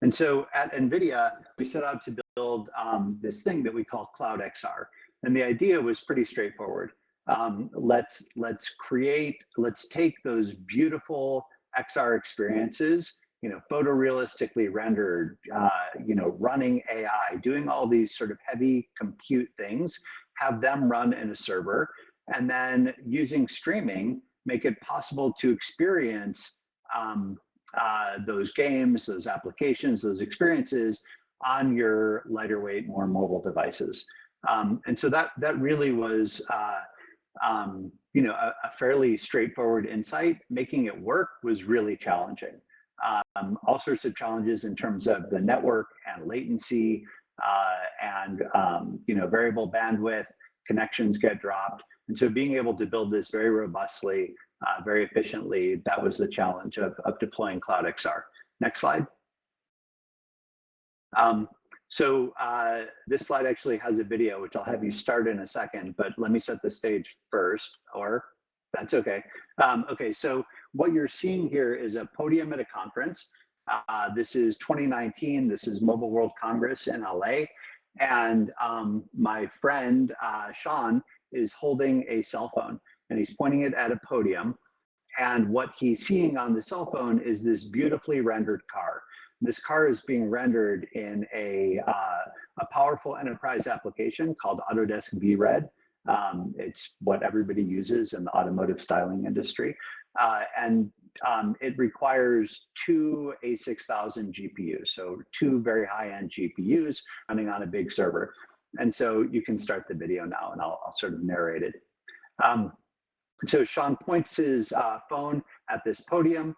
And so at NVIDIA, we set out to build this thing that we call Cloud XR. And the idea was pretty straightforward. Let's take those beautiful XR experiences, you know, photorealistically rendered, you know, running AI, doing all these sort of heavy compute things, have them run in a server, and then using streaming, make it possible to experience those games, those applications, those experiences on your lighter weight, more mobile devices. And so that really was, you know, a fairly straightforward insight. Making it work was really challenging. All sorts of challenges in terms of the network and latency, and you know, variable bandwidth, connections get dropped. And so being able to build this very robustly, very efficiently, that was the challenge of deploying Cloud XR. Next slide. So this slide actually has a video, which I'll have you start in a second, but let me set the stage first, or that's okay. Okay, so what you're seeing here is a podium at a conference. This is 2019, this is Mobile World Congress in LA. And my friend, Sean, is holding a cell phone and he's pointing it at a podium. And what he's seeing on the cell phone is this beautifully rendered car. This car is being rendered in a powerful enterprise application called Autodesk VRED. It's what everybody uses in the automotive styling industry. And it requires 2 A6000 GPUs, so 2 very high-end GPUs running on a big server. And so you can start the video now, and I'll sort of narrate it. So Sean points his phone at this podium,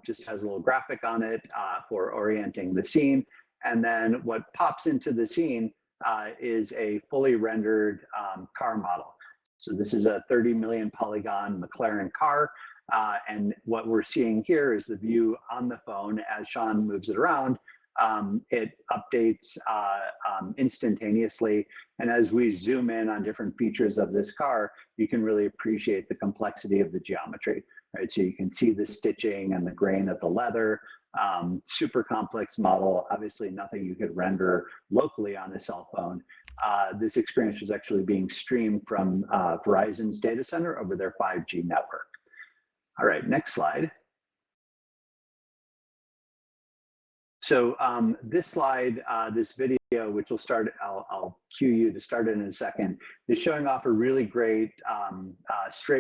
just has a little graphic on it for orienting the scene. And then what pops into the scene is a fully rendered car model. So this is a 30 million polygon McLaren car. And what we're seeing here is the view on the phone as Sean moves it around. It updates instantaneously. And as we zoom in on different features of this car, you can really appreciate the complexity of the geometry, right? So you can see the stitching and the grain of the leather, super complex model, obviously nothing you could render locally on a cell phone. This experience was actually being streamed from Verizon's data center over their 5G network. All right, next slide. So this slide, this video, which will start, I'll cue you to start it in a second, is showing off a really great,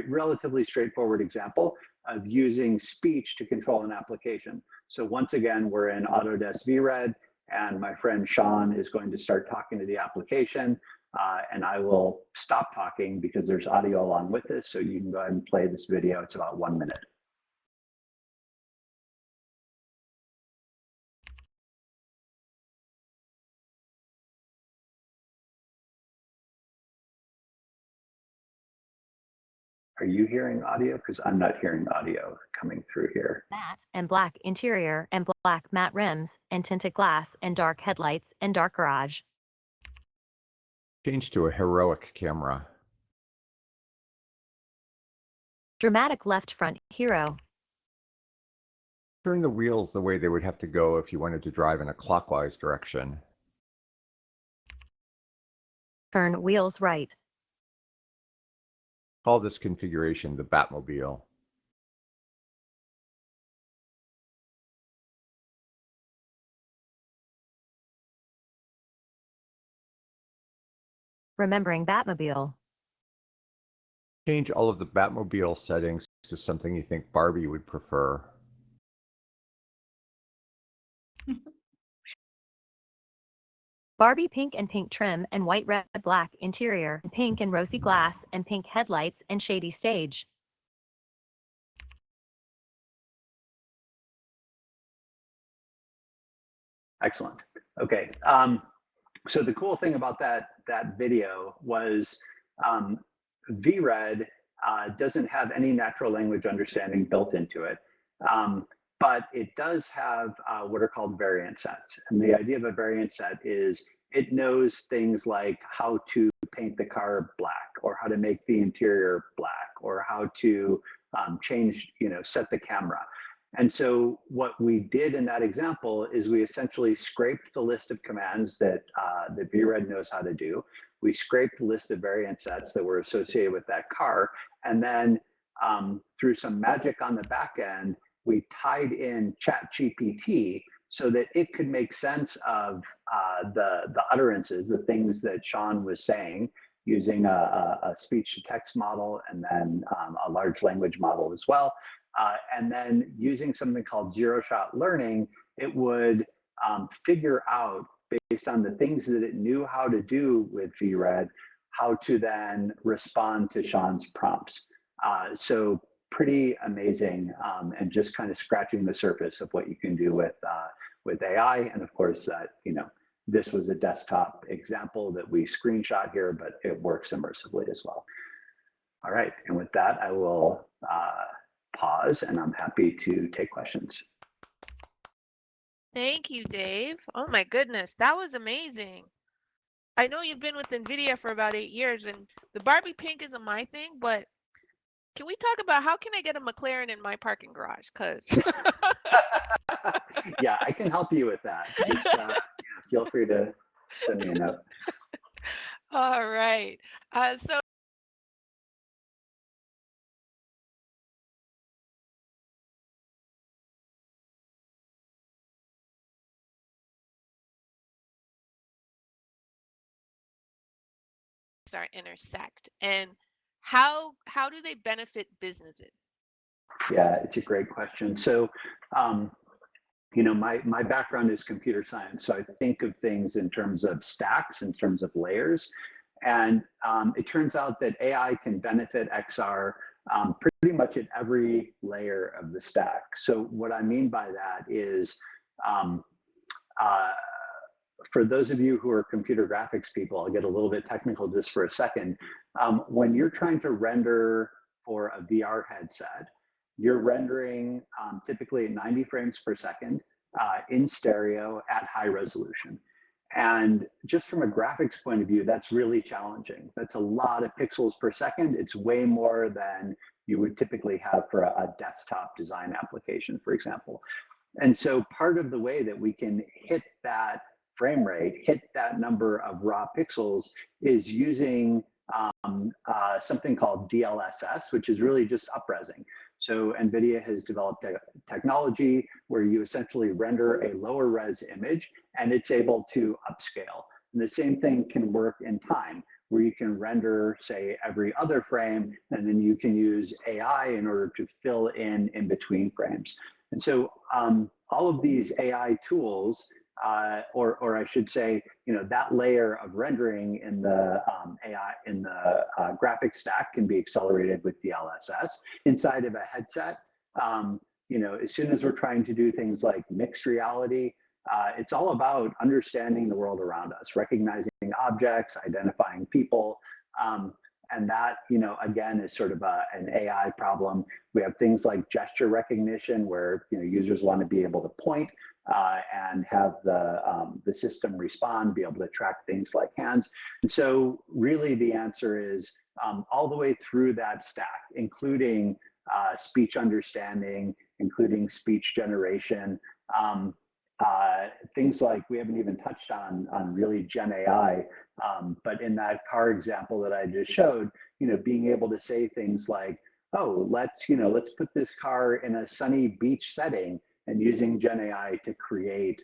relatively straightforward example of using speech to control an application. So once again, we're in Autodesk VRED, and my friend Sean is going to start talking to the application, and I will stop talking because there's audio along with this, so you can go ahead and play this video. It's about 1 minute. Are you hearing audio? Because I'm not hearing audio coming through here. Matte and black interior and black matte rims and tinted glass and dark headlights and dark garage. Change to a heroic camera. Dramatic left front hero. Turn the wheels the way they would have to go if you wanted to drive in a clockwise direction. Turn wheels right. Call this configuration the Batmobile. Remembering Batmobile. Change all of the Batmobile settings to something you think Barbie would prefer. Barbie pink and pink trim and white red black interior, pink and rosy glass and pink headlights and shady stage. Excellent. Okay. So the cool thing about that video was VRED doesn't have any natural language understanding built into it. But it does have what are called variant sets. And the idea of a variant set is it knows things like how to paint the car black, or how to make the interior black, or how to change, set the camera. And so what we did in that example is we essentially scraped the list of commands that VRED knows how to do. We scraped the list of variant sets that were associated with that car. And then through some magic on the back end, we tied in ChatGPT so that it could make sense of the utterances, the things that Sean was saying, using a speech-to-text model and then a large language model as well. And then using something called zero-shot learning, it would figure out, based on the things that it knew how to do with VRED, how to then respond to Sean's prompts. So pretty amazing, and just kind of scratching the surface of what you can do with AI. And of course, this was a desktop example that we screenshot here, but it works immersively as well. All right, and with that, I will pause, and I'm happy to take questions. Thank you, Dave. Oh my goodness, that was amazing. I know you've been with NVIDIA for about 8 years, and the Barbie pink isn't my thing, but can we talk about how can I get a McLaren in my parking garage? Because yeah, I can help you with that. Just feel free to send me a note. all right. So are intersect, and how do they benefit businesses? Yeah, it's a great question. So, my background is computer science, so I think of things in terms of stacks, in terms of layers, and it turns out that AI can benefit XR pretty much at every layer of the stack. So what I mean by that is, for those of you who are computer graphics people, I'll get a little bit technical just for a second. When you're trying to render for a VR headset, you're rendering typically at 90 frames per second in stereo at high resolution. And just from a graphics point of view, that's really challenging. That's a lot of pixels per second. It's way more than you would typically have for a desktop design application, for example. And so part of the way that we can hit that frame rate, hit that number of raw pixels, is using something called DLSS, which is really just upresing. So NVIDIA has developed a technology where you essentially render a lower res image and it's able to upscale. And the same thing can work in time, where you can render, say, every other frame, and then you can use AI in order to fill in between frames. And so all of these AI tools, or I should say, that layer of rendering in the AI in the graphics stack can be accelerated with DLSS inside of a headset. As soon as we're trying to do things like mixed reality, it's all about understanding the world around us, recognizing objects, identifying people. And that, again, is sort of an AI problem. We have things like gesture recognition where users want to be able to point and have the system respond, be able to track things like hands. And so really the answer is all the way through that stack, including speech understanding, including speech generation, things like we haven't even touched on really Gen AI, but in that car example that I just showed, being able to say things like, oh, let's put this car in a sunny beach setting, and using Gen AI to create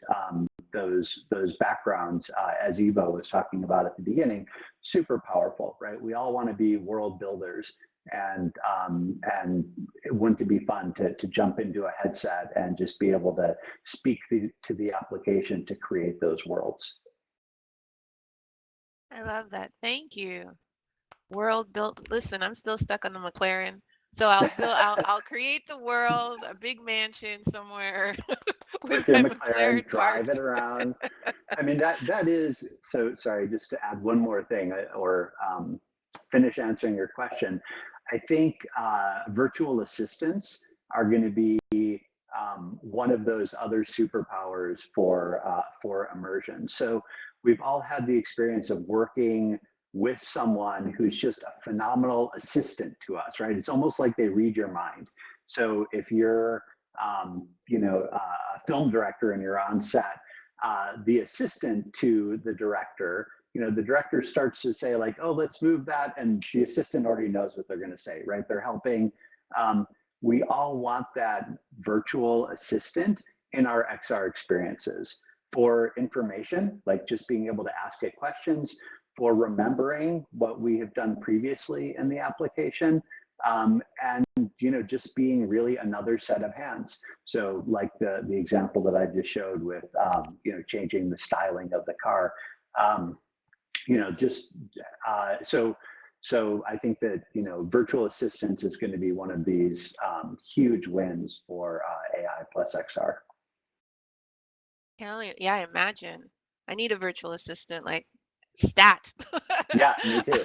those backgrounds, as Ivo was talking about at the beginning, super powerful, right? We all want to be world builders, and wouldn't it be fun to jump into a headset and just be able to speak to the application to create those worlds? I love that. Thank you. World built. Listen, I'm still stuck on the McLaren. So I'll create the world, a big mansion somewhere with Your my McLaren, drive parked. it around. I mean, that is, so sorry, just to add one more thing, or finish answering your question. I think virtual assistants are going to be one of those other superpowers for immersion. So we've all had the experience of working with someone who's just a phenomenal assistant to us, right? It's almost like they read your mind. So if you're, a film director and you're on set, the assistant to the director, the director starts to say like, oh, let's move that. And the assistant already knows what they're going to say, right? They're helping. We all want that virtual assistant in our XR experiences for information, like just being able to ask it questions, for remembering what we have done previously in the application, and just being really another set of hands. So like the example that I just showed with changing the styling of the car, so I think that virtual assistance is going to be one of these huge wins for AI plus XR. Hell yeah, I imagine. I need a virtual assistant, like stat. Yeah, me too.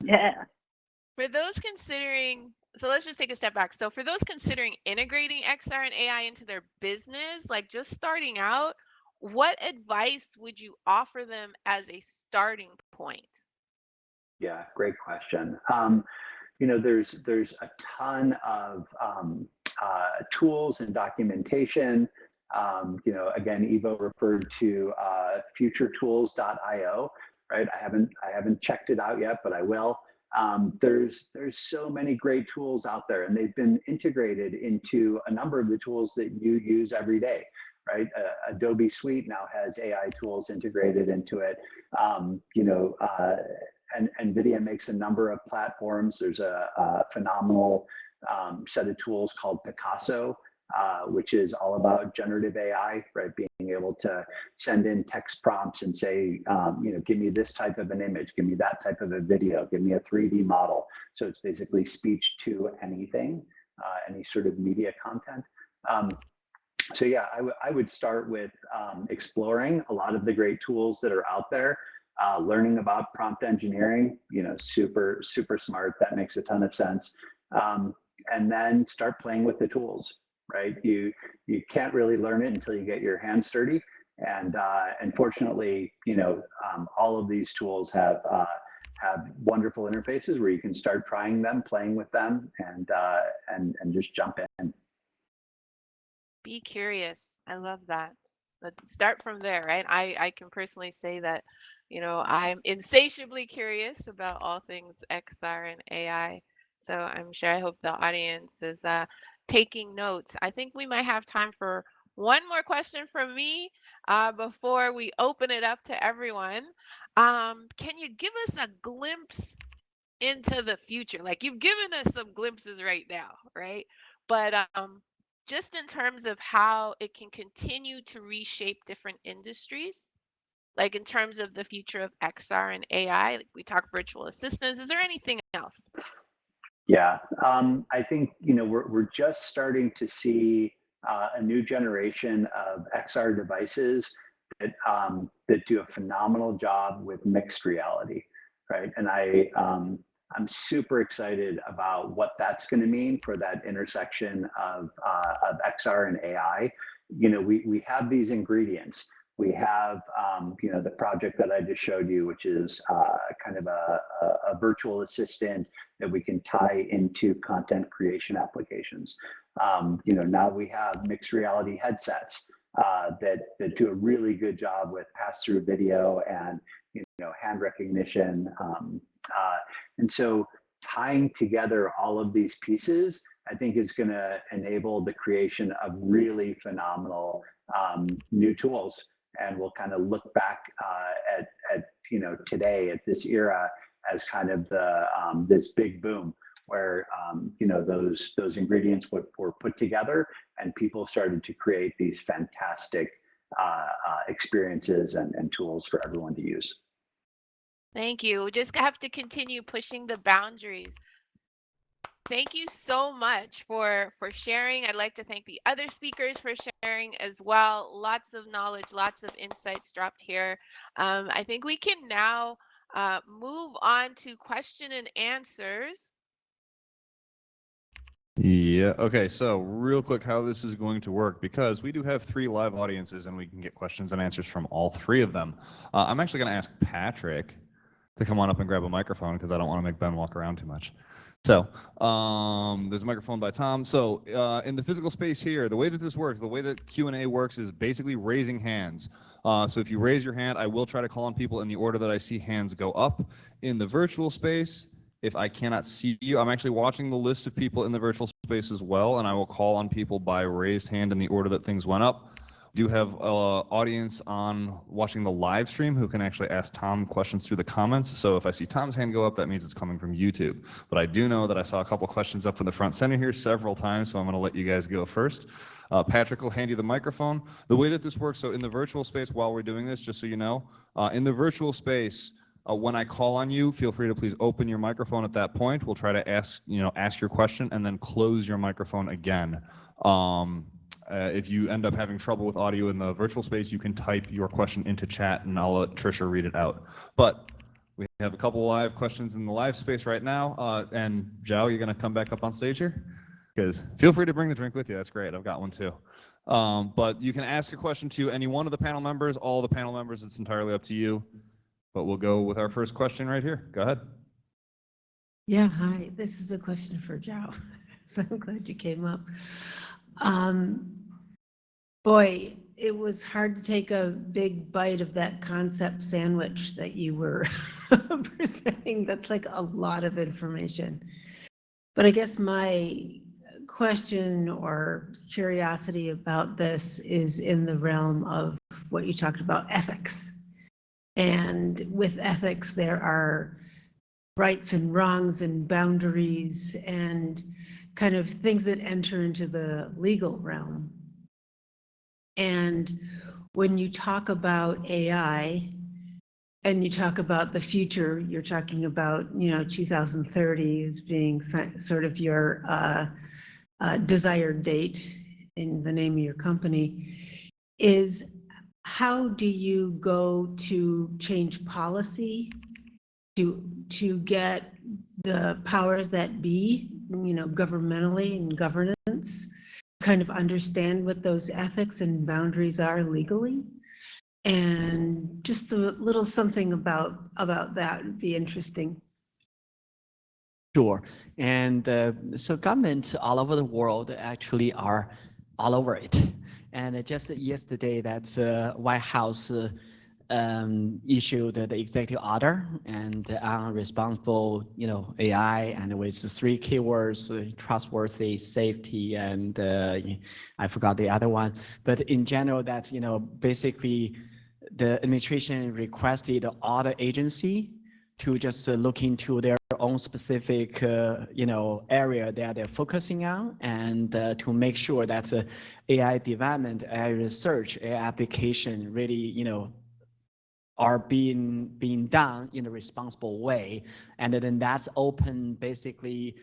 Yeah. For those considering, so let's just take a step back. So for those considering integrating XR and AI into their business, like just starting out, what advice would you offer them as a starting point? Yeah, great question. There's a ton of tools and documentation. Again, Ivo referred to futuretools.io, right? I haven't checked it out yet, but I will. There's so many great tools out there, and they've been integrated into a number of the tools that you use every day, right? Adobe Suite now has AI tools integrated into it. And NVIDIA makes a number of platforms. There's a phenomenal set of tools called Picasso, which is all about generative AI, right? Being able to send in text prompts and say, give me this type of an image, give me that type of a video, give me a 3D model. So it's basically speech to anything, any sort of media content. So yeah, I would start with exploring a lot of the great tools that are out there. learning about prompt engineering, super, super smart. That makes a ton of sense. And then start playing with the tools, right? You can't really learn it until you get your hands dirty. And fortunately, all of these tools have wonderful interfaces where you can start trying them, playing with them, and just jump in. Be curious. I love that. Let's start from there, right? I can personally say that, I'm insatiably curious about all things XR and AI. So I'm sure I hope the audience is taking notes. I think we might have time for one more question from me before we open it up to everyone. Can you give us a glimpse into the future? Like you've given us some glimpses right now, right? But just in terms of how it can continue to reshape different industries, like in terms of the future of XR and AI, like we talk virtual assistants. Is there anything else? Yeah, I think we're just starting to see a new generation of XR devices that do a phenomenal job with mixed reality, right? And I'm super excited about what that's going to mean for that intersection of XR and AI. We have these ingredients. We have the project that I just showed you, which is kind of a virtual assistant that we can tie into content creation applications. Now we have mixed reality headsets that do a really good job with pass-through video and hand recognition. And so tying together all of these pieces, I think is going to enable the creation of really phenomenal new tools. And we'll kind of look back at today, at this era, as kind of this big boom where those ingredients were put together and people started to create these fantastic experiences and tools for everyone to use. Thank you. We just have to continue pushing the boundaries. Thank you so much for sharing. I'd like to thank the other speakers for sharing as well. Lots of knowledge, lots of insights dropped here. I think we can now move on to question and answers. Yeah. Okay. So real quick, how this is going to work, because we do have 3 live audiences and we can get questions and answers from all 3 of them. I'm actually going to ask Patrick to come on up and grab a microphone because I don't want to make Ben walk around too much. So there's a microphone by Tom. So in the physical space here, the way that this works, the way that Q&A works is basically raising hands. So if you raise your hand, I will try to call on people in the order that I see hands go up. In the virtual space, if I cannot see you, I'm actually watching the list of people in the virtual space as well, and I will call on people by raised hand in the order that things went up. Do have audience on watching the live stream who can actually ask Tom questions through the comments. So if I see Tom's hand go up, that means it's coming from YouTube. But I do know that I saw a couple questions up in the front center here several times, so I'm going to let you guys go first. Patrick will hand you the microphone. The way that this works, so in the virtual space, while we're doing this, just so you know, in the virtual space, when I call on you, feel free to please open your microphone at that point. We'll try to ask your question and then close your microphone again. If you end up having trouble with audio in the virtual space, you can type your question into chat and I'll let Trisha read it out. But we have a couple live questions in the live space right now. And Zhao, you're going to come back up on stage here? Because feel free to bring the drink with you. That's great. I've got one too. But you can ask a question to any one of the panel members, all the panel members. It's entirely up to you. But we'll go with our first question right here. Go ahead. Yeah, hi. This is a question for Zhao. So I'm glad you came up. Boy, it was hard to take a big bite of that concept sandwich that you were presenting. That's like a lot of information. But I guess my question or curiosity about this is in the realm of what you talked about, ethics. And with ethics, there are rights and wrongs and boundaries and kind of things that enter into the legal realm. And when you talk about AI and you talk about the future, you're talking about 2030 as being sort of your desired date in the name of your company, is how do you go to change policy to get the powers that be, governmentally and governance, kind of understand what those ethics and boundaries are legally? And just a little something about that would be interesting. Sure. And so governments all over the world actually are all over it. And just yesterday, that's White House issued the executive order and on responsible, AI, and with 3 keywords: trustworthy, safety, and I forgot the other one. But in general, that's basically the administration requested all the agency to just look into their own specific, area that they're focusing on, and to make sure that AI development, AI research, AI application really, are being done in a responsible way. And then that's open basically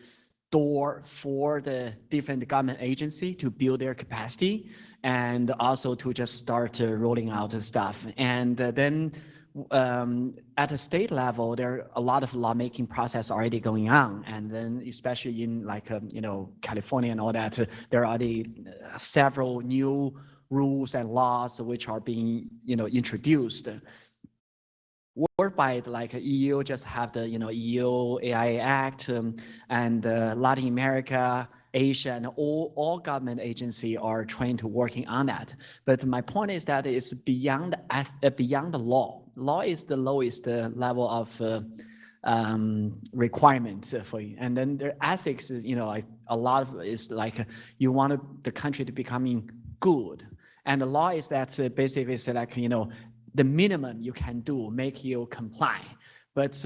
door for the different government agency to build their capacity, and also to just start rolling out the stuff. And then at the state level, there are a lot of lawmaking process already going on. And then especially in California and all that, there are already several new rules and laws which are being, introduced. Worldwide, like EU just have the EU AI Act, and Latin America, Asia, and all government agencies are trying to working on that. But my point is that it's beyond the law. Law is the lowest level of requirements for you, and then the ethics is a lot of is like you want the country to becoming good, and the law is that basically it's like the minimum you can do, make you comply. But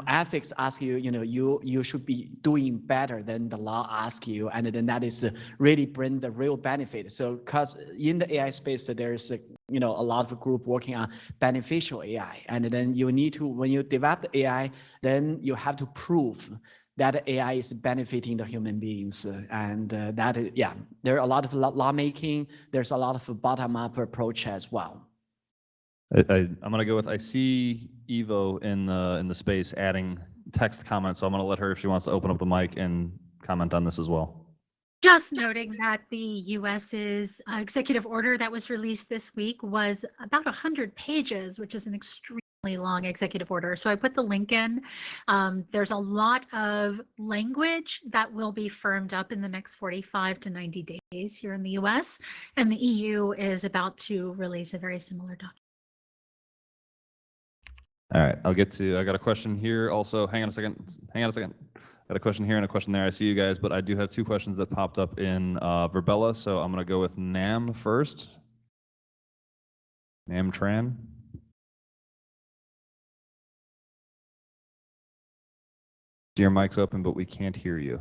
ethics ask you, you should be doing better than the law asks you, and then that is really bring the real benefit. So, because in the AI space, there's a lot of group working on beneficial AI, and then you need to, when you develop the AI, then you have to prove that AI is benefiting the human beings, and there are a lot of lawmaking. There's a lot of bottom-up approach as well. I'm gonna go with, I see Evo in the space adding text comments, so I'm gonna let her, if she wants to open up the mic and comment on this as well. Just noting that the US's executive order that was released this week was about 100 pages, which is an extremely long executive order. So I put the link in. There's a lot of language that will be firmed up in the next 45 to 90 days here in the US, and the EU is about to release a very similar document. All right, I got a question here also. Hang on a second. Got a question here and a question there. I see you guys, but I do have 2 questions that popped up in Verbella, so I'm gonna go with Nam first. Nam Tran. Your mic's open, but we can't hear you.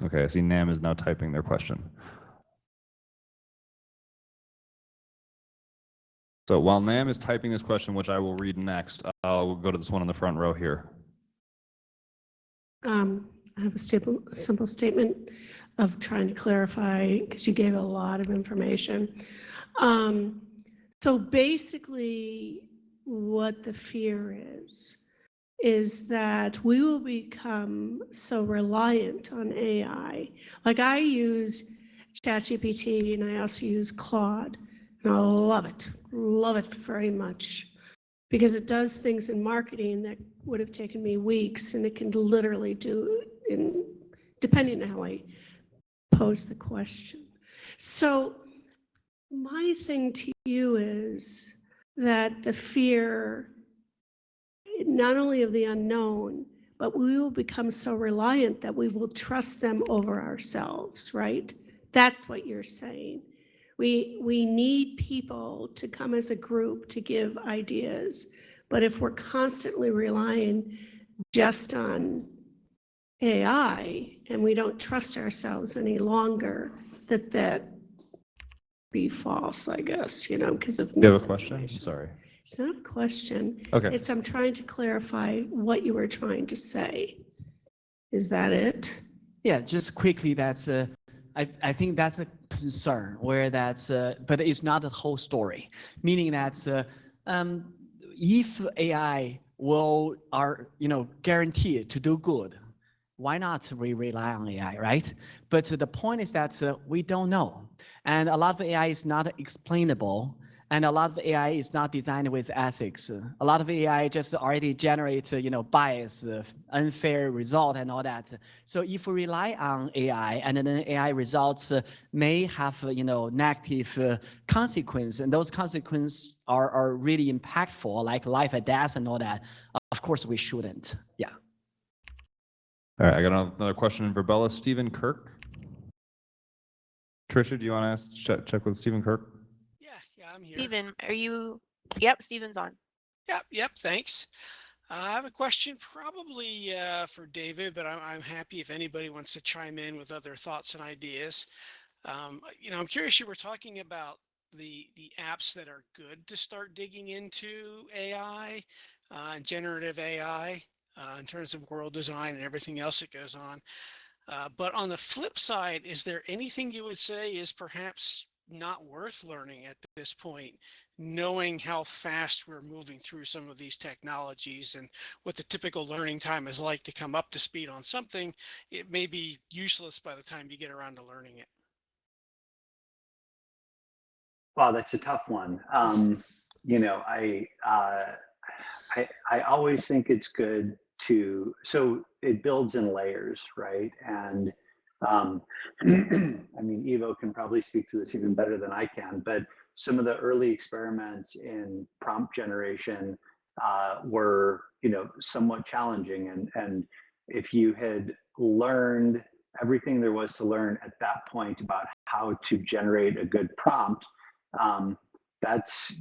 Okay, I see Nam is now typing their question. So while Nam is typing this question, which I will read next, I'll go to this one in the front row here. I have a simple statement of trying to clarify, because you gave a lot of information. So basically, what the fear is that we will become so reliant on AI. Like, I use ChatGPT and I also use Claude, and I love it very much, because it does things in marketing that would have taken me weeks, and it can literally do depending on how I pose the question. So my thing to you is that the fear, not only of the unknown, but we will become so reliant that we will trust them over ourselves, right? That's what you're saying. We need people to come as a group to give ideas, but if we're constantly relying just on AI and we don't trust ourselves any longer, that be false, I guess, because of misinformation. You have a question? Sorry. It's not a question. Okay. It's I'm trying to clarify what you were trying to say. Is that it? Yeah, just quickly, that's I think that's a concern where that's, but it's not the whole story. Meaning that if AI will guaranteed to do good, why not we rely on AI, right? But the point is that we don't know. And a lot of AI is not explainable. And a lot of AI is not designed with ethics. A lot of AI just already generates, bias, unfair result and all that. So if we rely on AI and then AI results may have, negative consequence, and those consequences are really impactful, like life and death and all that, of course we shouldn't. Yeah. All right, I got another question in Verbella. Stephen Kirk. Trisha, do you want to check with Stephen Kirk? Yeah, I'm here. Stephen, are you? Yep, Stephen's on. Yep, thanks. I have a question probably for David, but I'm happy if anybody wants to chime in with other thoughts and ideas. I'm curious, you were talking about the apps that are good to start digging into AI, generative AI, in terms of world design and everything else that goes on. But on the flip side, is there anything you would say is perhaps not worth learning at this point, knowing how fast we're moving through some of these technologies and what the typical learning time is like to come up to speed on something? It may be useless by the time you get around to learning it. Wow, that's a tough one. I always think it's good to, so it builds in layers, right? And I mean, Evo can probably speak to this even better than I can, but some of the early experiments in prompt generation were, somewhat challenging. And if you had learned everything there was to learn at that point about how to generate a good prompt, that's,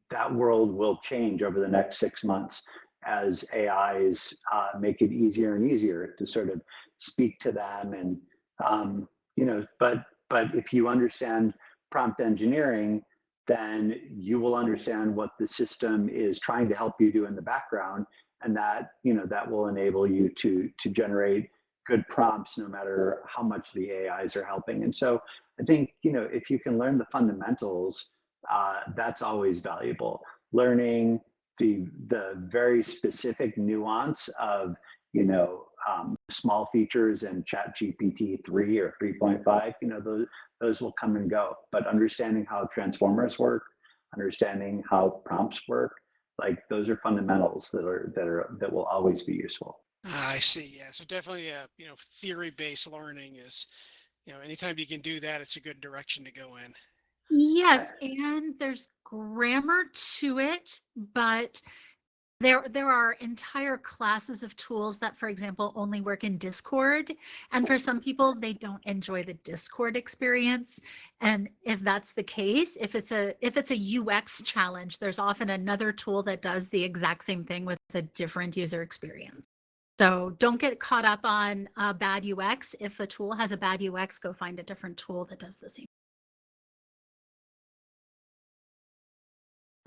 that world will change over the next 6 months as AIs make it easier and easier to sort of speak to them. And but if you understand prompt engineering, then you will understand what the system is trying to help you do in the background, and that that will enable you to generate good prompts no matter how much the AIs are helping. And so I think if you can learn the fundamentals, that's always valuable. Learning the very specific nuance of small features in ChatGPT 3 or 3.5, those will come and go. But understanding how transformers work, understanding how prompts work, like those are fundamentals that will always be useful. I see. Yeah. So definitely, theory-based learning is, anytime you can do that, it's a good direction to go in. Yes, and there's grammar to it, but there are entire classes of tools that, for example, only work in Discord. And for some people, they don't enjoy the Discord experience. And if that's the case, if it's a UX challenge, there's often another tool that does the exact same thing with a different user experience. So don't get caught up on bad UX. If a tool has a bad UX, go find a different tool that does the same.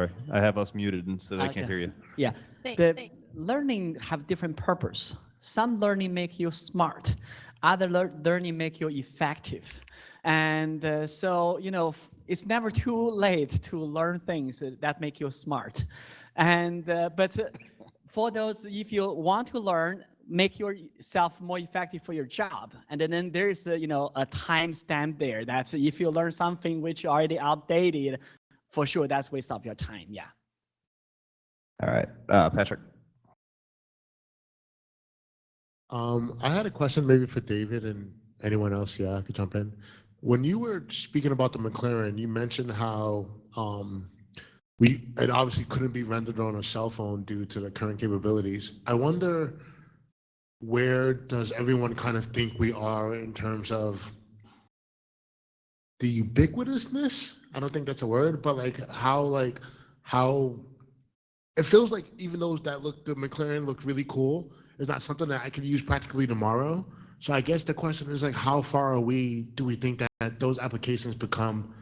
Sorry, I have us muted, and so they can't hear you. Yeah, Thanks. Learning have different purpose. Some learning make you smart, other learning make you effective, and so it's never too late to learn things that make you smart. And but for those, if you want to learn, make yourself more effective for your job, and then there's a time stamp there. That's if you learn something which already outdated, for sure, that's waste of your time. Yeah. All right, Patrick. I had a question maybe for David and anyone else. Yeah, I could jump in. When you were speaking about the McLaren, you mentioned how it obviously couldn't be rendered on a cell phone due to the current capabilities. I wonder, where does everyone kind of think we are in terms of the ubiquitousness? I don't think that's a word, but how it feels like, even those the McLaren looked really cool, is not something that I could use practically tomorrow. So I guess the question is how far do we think that those applications become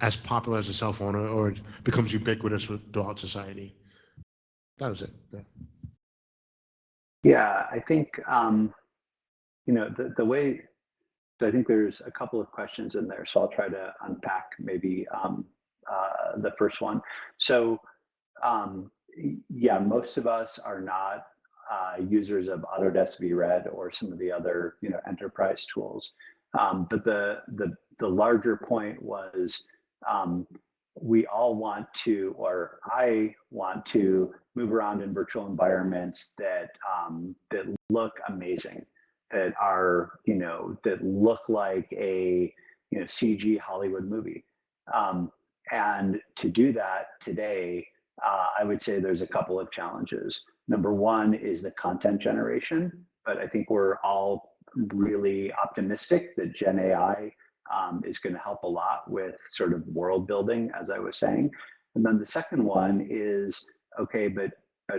as popular as a cell phone, or becomes ubiquitous throughout society? That was it. Yeah, I think the way So I think there's a couple of questions in there, so I'll try to unpack maybe the first one. So yeah, most of us are not users of Autodesk VRED or some of the other enterprise tools. But the larger point was we all want to, or I want to move around in virtual environments that that look amazing, that are that look like a CG Hollywood movie. And to do that today, I would say there's a couple of challenges. Number one is the content generation, but I think we're all really optimistic that Gen AI is going to help a lot with sort of world building, as I was saying. And then the second one is, okay, but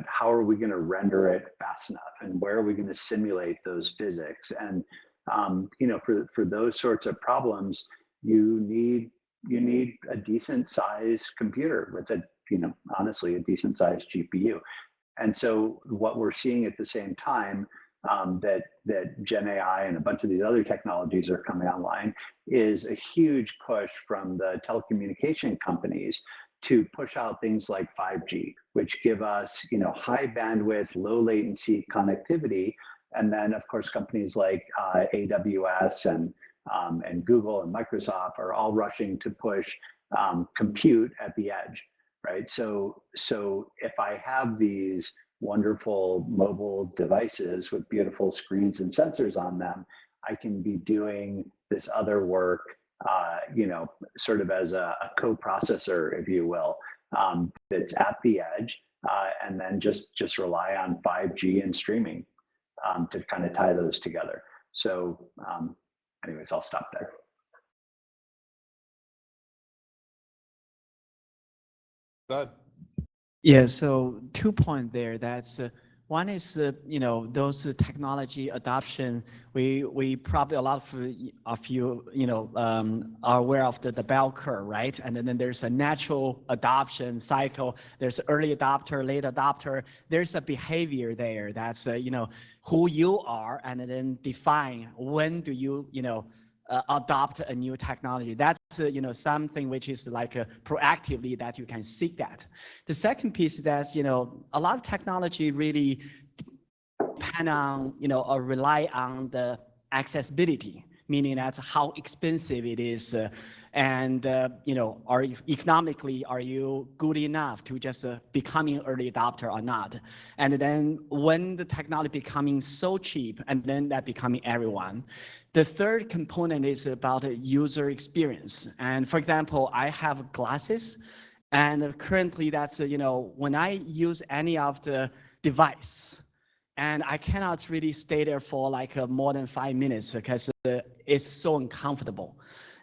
how are we going to render it fast enough, and where are we going to simulate those physics? And for those sorts of problems, you need a decent sized computer with a honestly a decent sized GPU. And so what we're seeing at the same time that Gen AI and a bunch of these other technologies are coming online is a huge push from the telecommunication companies to push out things like 5G, which give us high bandwidth, low latency connectivity. And then of course companies like AWS and Google and Microsoft are all rushing to push compute at the edge, right? So if I have these wonderful mobile devices with beautiful screens and sensors on them, I can be doing this other work, sort of as a co-processor, if you will, that's at the edge, and then just rely on 5G and streaming to kind of tie those together. So anyways, I'll stop there. Go ahead. Yeah, so 2 points there. That's one is those technology adoption. We probably a lot of you are aware of the bell curve, right? And then there's a natural adoption cycle. There's early adopter, late adopter. There's a behavior there. That's who you are, and then define when do you adopt a new technology. That's something which is like proactively that you can seek that. The second piece is that a lot of technology really depend on or rely on the accessibility, meaning that's how expensive it is, and are you economically, are you good enough to just becoming early adopter or not? And then when the technology becoming so cheap, and then that becoming everyone. The third component is about user experience. And for example, I have glasses, and currently that's when I use any of the device, and I cannot really stay there for like more than 5 minutes because it's so uncomfortable.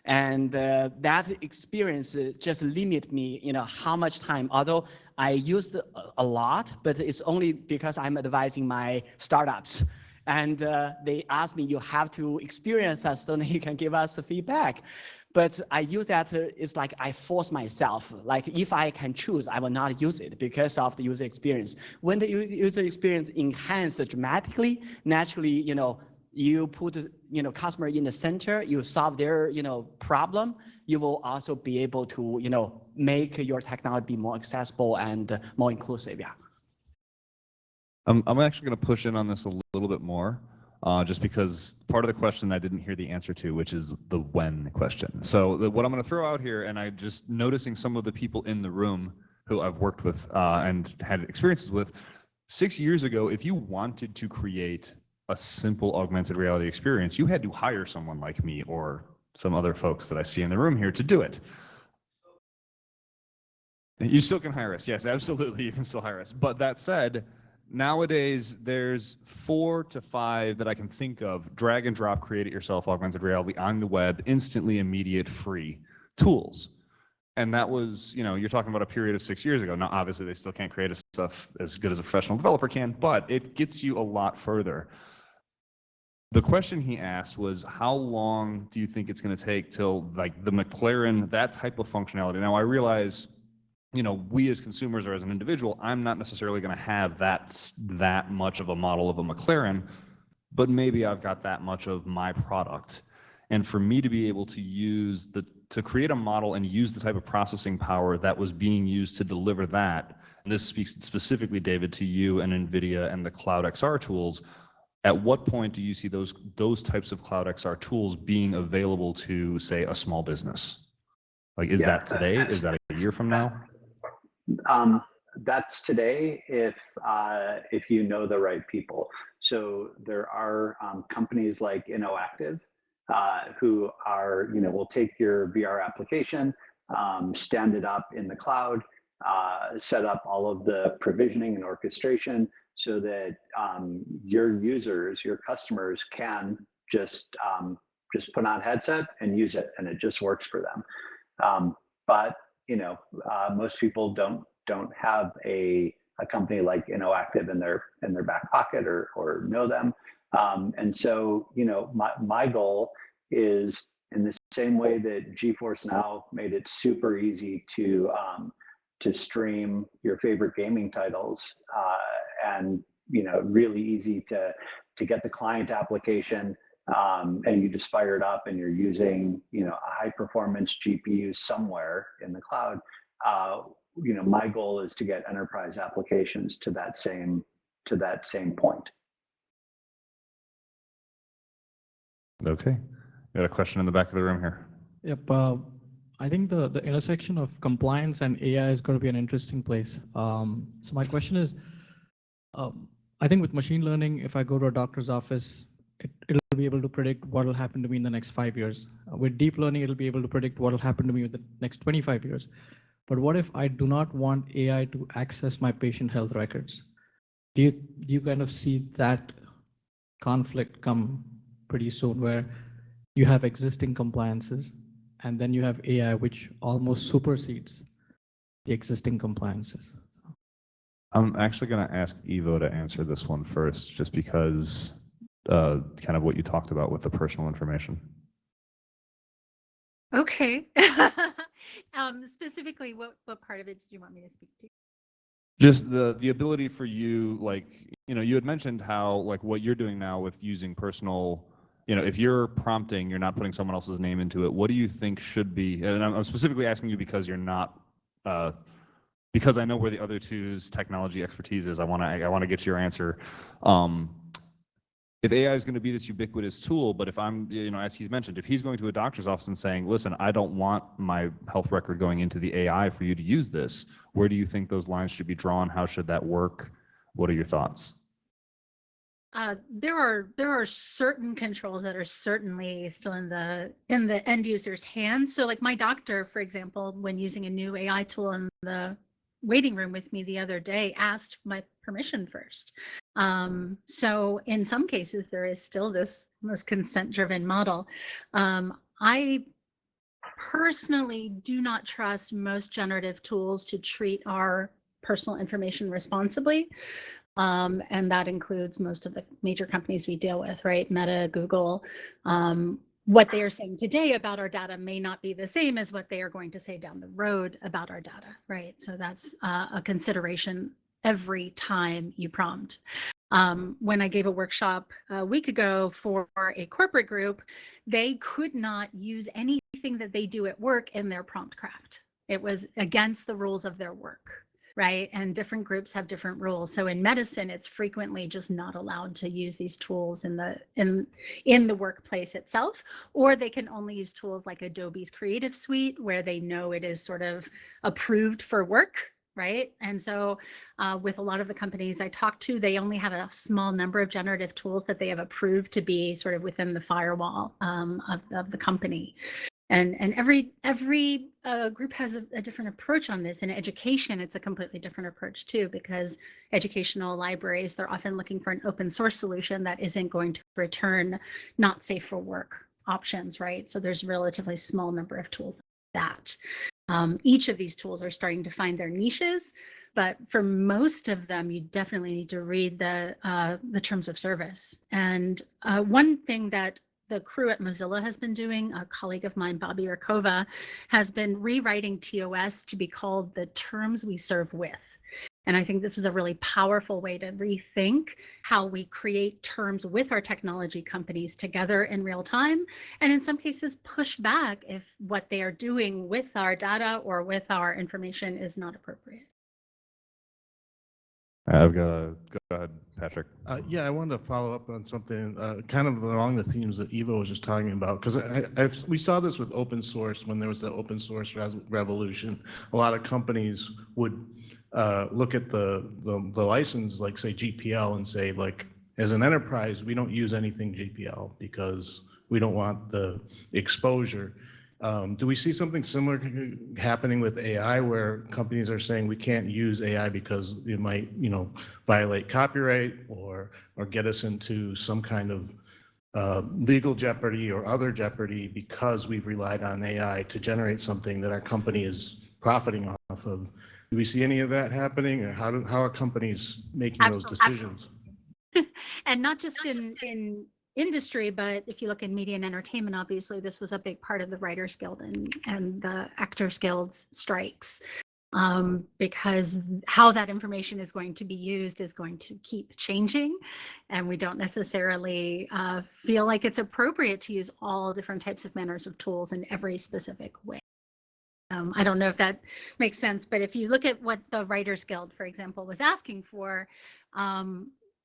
And that experience just limit me, how much time, although I used a lot, but it's only because I'm advising my startups. And they asked me, you have to experience us so that you can give us feedback. But I use that, it's like I force myself. Like if I can choose, I will not use it because of the user experience. When the user experience enhanced dramatically, naturally, you put customer in the center, you solve their problem, you will also be able to make your technology more accessible and more inclusive. Yeah. I'm actually going to push in on this a little bit more, just because part of the question I didn't hear the answer to, which is the when question. So what I'm going to throw out here, and I just noticing some of the people in the room who I've worked with and had experiences with, 6 years ago, if you wanted to create a simple augmented reality experience, you had to hire someone like me or some other folks that I see in the room here to do it. You still can hire us. Yes, absolutely. You can still hire us. But that said, nowadays there's 4 to 5 that I can think of, drag and drop, create it yourself, augmented reality on the web, instantly immediate free tools. And that was, you're talking about a period of 6 years ago. Now, obviously they still can't create stuff as good as a professional developer can, but it gets you a lot further. The question he asked was, how long do you think it's going to take till like the McLaren, that type of functionality? Now I realize, we as consumers or as an individual, I'm not necessarily going to have that much of a model of a McLaren, but maybe I've got that much of my product. And for me to be able to to create a model and use the type of processing power that was being used to deliver that, and this speaks specifically, David, to you and NVIDIA and the Cloud XR tools, at what point do you see those types of Cloud XR tools being available to, say, a small business? Like, is that today? Is that a year from now? That's today if you know the right people. So there are companies like InnoActive who are, will take your VR application, stand it up in the cloud, set up all of the provisioning and orchestration so that your users, your customers can just put on a headset and use it, and it just works for them. But most people don't have a company like InnoActive in their back pocket or know them. And so, my goal is, in the same way that GeForce Now made it super easy to stream your favorite gaming titles, and really easy to get the client application, and you just fire it up and you're using a high performance GPU somewhere in the cloud. My goal is to get enterprise applications to that same point. Okay, got a question in the back of the room here. Yep. I think the intersection of compliance and AI is going to be an interesting place. So my question is, I think with machine learning, if I go to a doctor's office, it'll be able to predict what will happen to me in the next 5 years. With deep learning, it'll be able to predict what will happen to me in the next 25 years. But what if I do not want AI to access my patient health records? Do you kind of see that conflict come pretty soon, where you have existing compliances and then you have AI which almost supersedes the existing compliances? I'm actually going to ask Ivo to answer this one first, just because kind of what you talked about with the personal information. Okay. Specifically, what part of it did you want me to speak to? Just the ability for you, like, you had mentioned how, like, what you're doing now with using personal, if you're prompting, you're not putting someone else's name into it. What do you think should be, and I'm specifically asking you because you're not, because I know where the other two's technology expertise is. I want to get your answer. If AI is going to be this ubiquitous tool, but if I'm, as he's mentioned, if he's going to a doctor's office and saying, listen, I don't want my health record going into the AI for you to use this, where do you think those lines should be drawn? How should that work? What are your thoughts? There are certain controls that are certainly still in the end user's hands. So like my doctor, for example, when using a new AI tool in the waiting room with me the other day, asked my permission first. So in some cases, there is still this consent-driven model. I personally do not trust most generative tools to treat our personal information responsibly. And that includes most of the major companies we deal with, right? Meta, Google. What they are saying today about our data may not be the same as what they are going to say down the road about our data, right? So that's a consideration every time you prompt. When I gave a workshop a week ago for a corporate group, they could not use anything that they do at work in their prompt craft. It was against the rules of their work, right? And different groups have different rules. So in medicine, it's frequently just not allowed to use these tools in the workplace itself, or they can only use tools like Adobe's Creative Suite, where they know it is sort of approved for work, right? And so with a lot of the companies I talk to, they only have a small number of generative tools that they have approved to be sort of within the firewall of the company. And every group has a different approach on this. In education, it's a completely different approach too, because educational libraries, they're often looking for an open source solution that isn't going to return not safe for work options, right? So there's a relatively small number of tools like that. Each of these tools are starting to find their niches, but for most of them, you definitely need to read the terms of service. And one thing that the crew at Mozilla has been doing, a colleague of mine, Bobby Rakova, has been rewriting TOS to be called the terms we serve with. And I think this is a really powerful way to rethink how we create terms with our technology companies together in real time, and in some cases push back if what they are doing with our data or with our information is not appropriate. I've got a, go ahead, Patrick. Yeah, I wanted to follow up on something kind of along the themes that Eva was just talking about, because we saw this with open source when there was the open source revolution. A lot of companies would look at the license, like say GPL, and say, like, as an enterprise, we don't use anything GPL because we don't want the exposure. Do we see something similar happening with AI, where companies are saying we can't use AI because it might, violate copyright or get us into some kind of legal jeopardy or other jeopardy because we've relied on AI to generate something that our company is profiting off of? Do we see any of that happening, or how are companies making those decisions? And not just in industry, but if you look in media and entertainment, obviously this was a big part of the Writers Guild and the Actors Guild's strikes, because how that information is going to be used is going to keep changing, and we don't necessarily feel like it's appropriate to use all different types of manners of tools in every specific way. I don't know if that makes sense, but if you look at what the Writers Guild, for example, was asking for,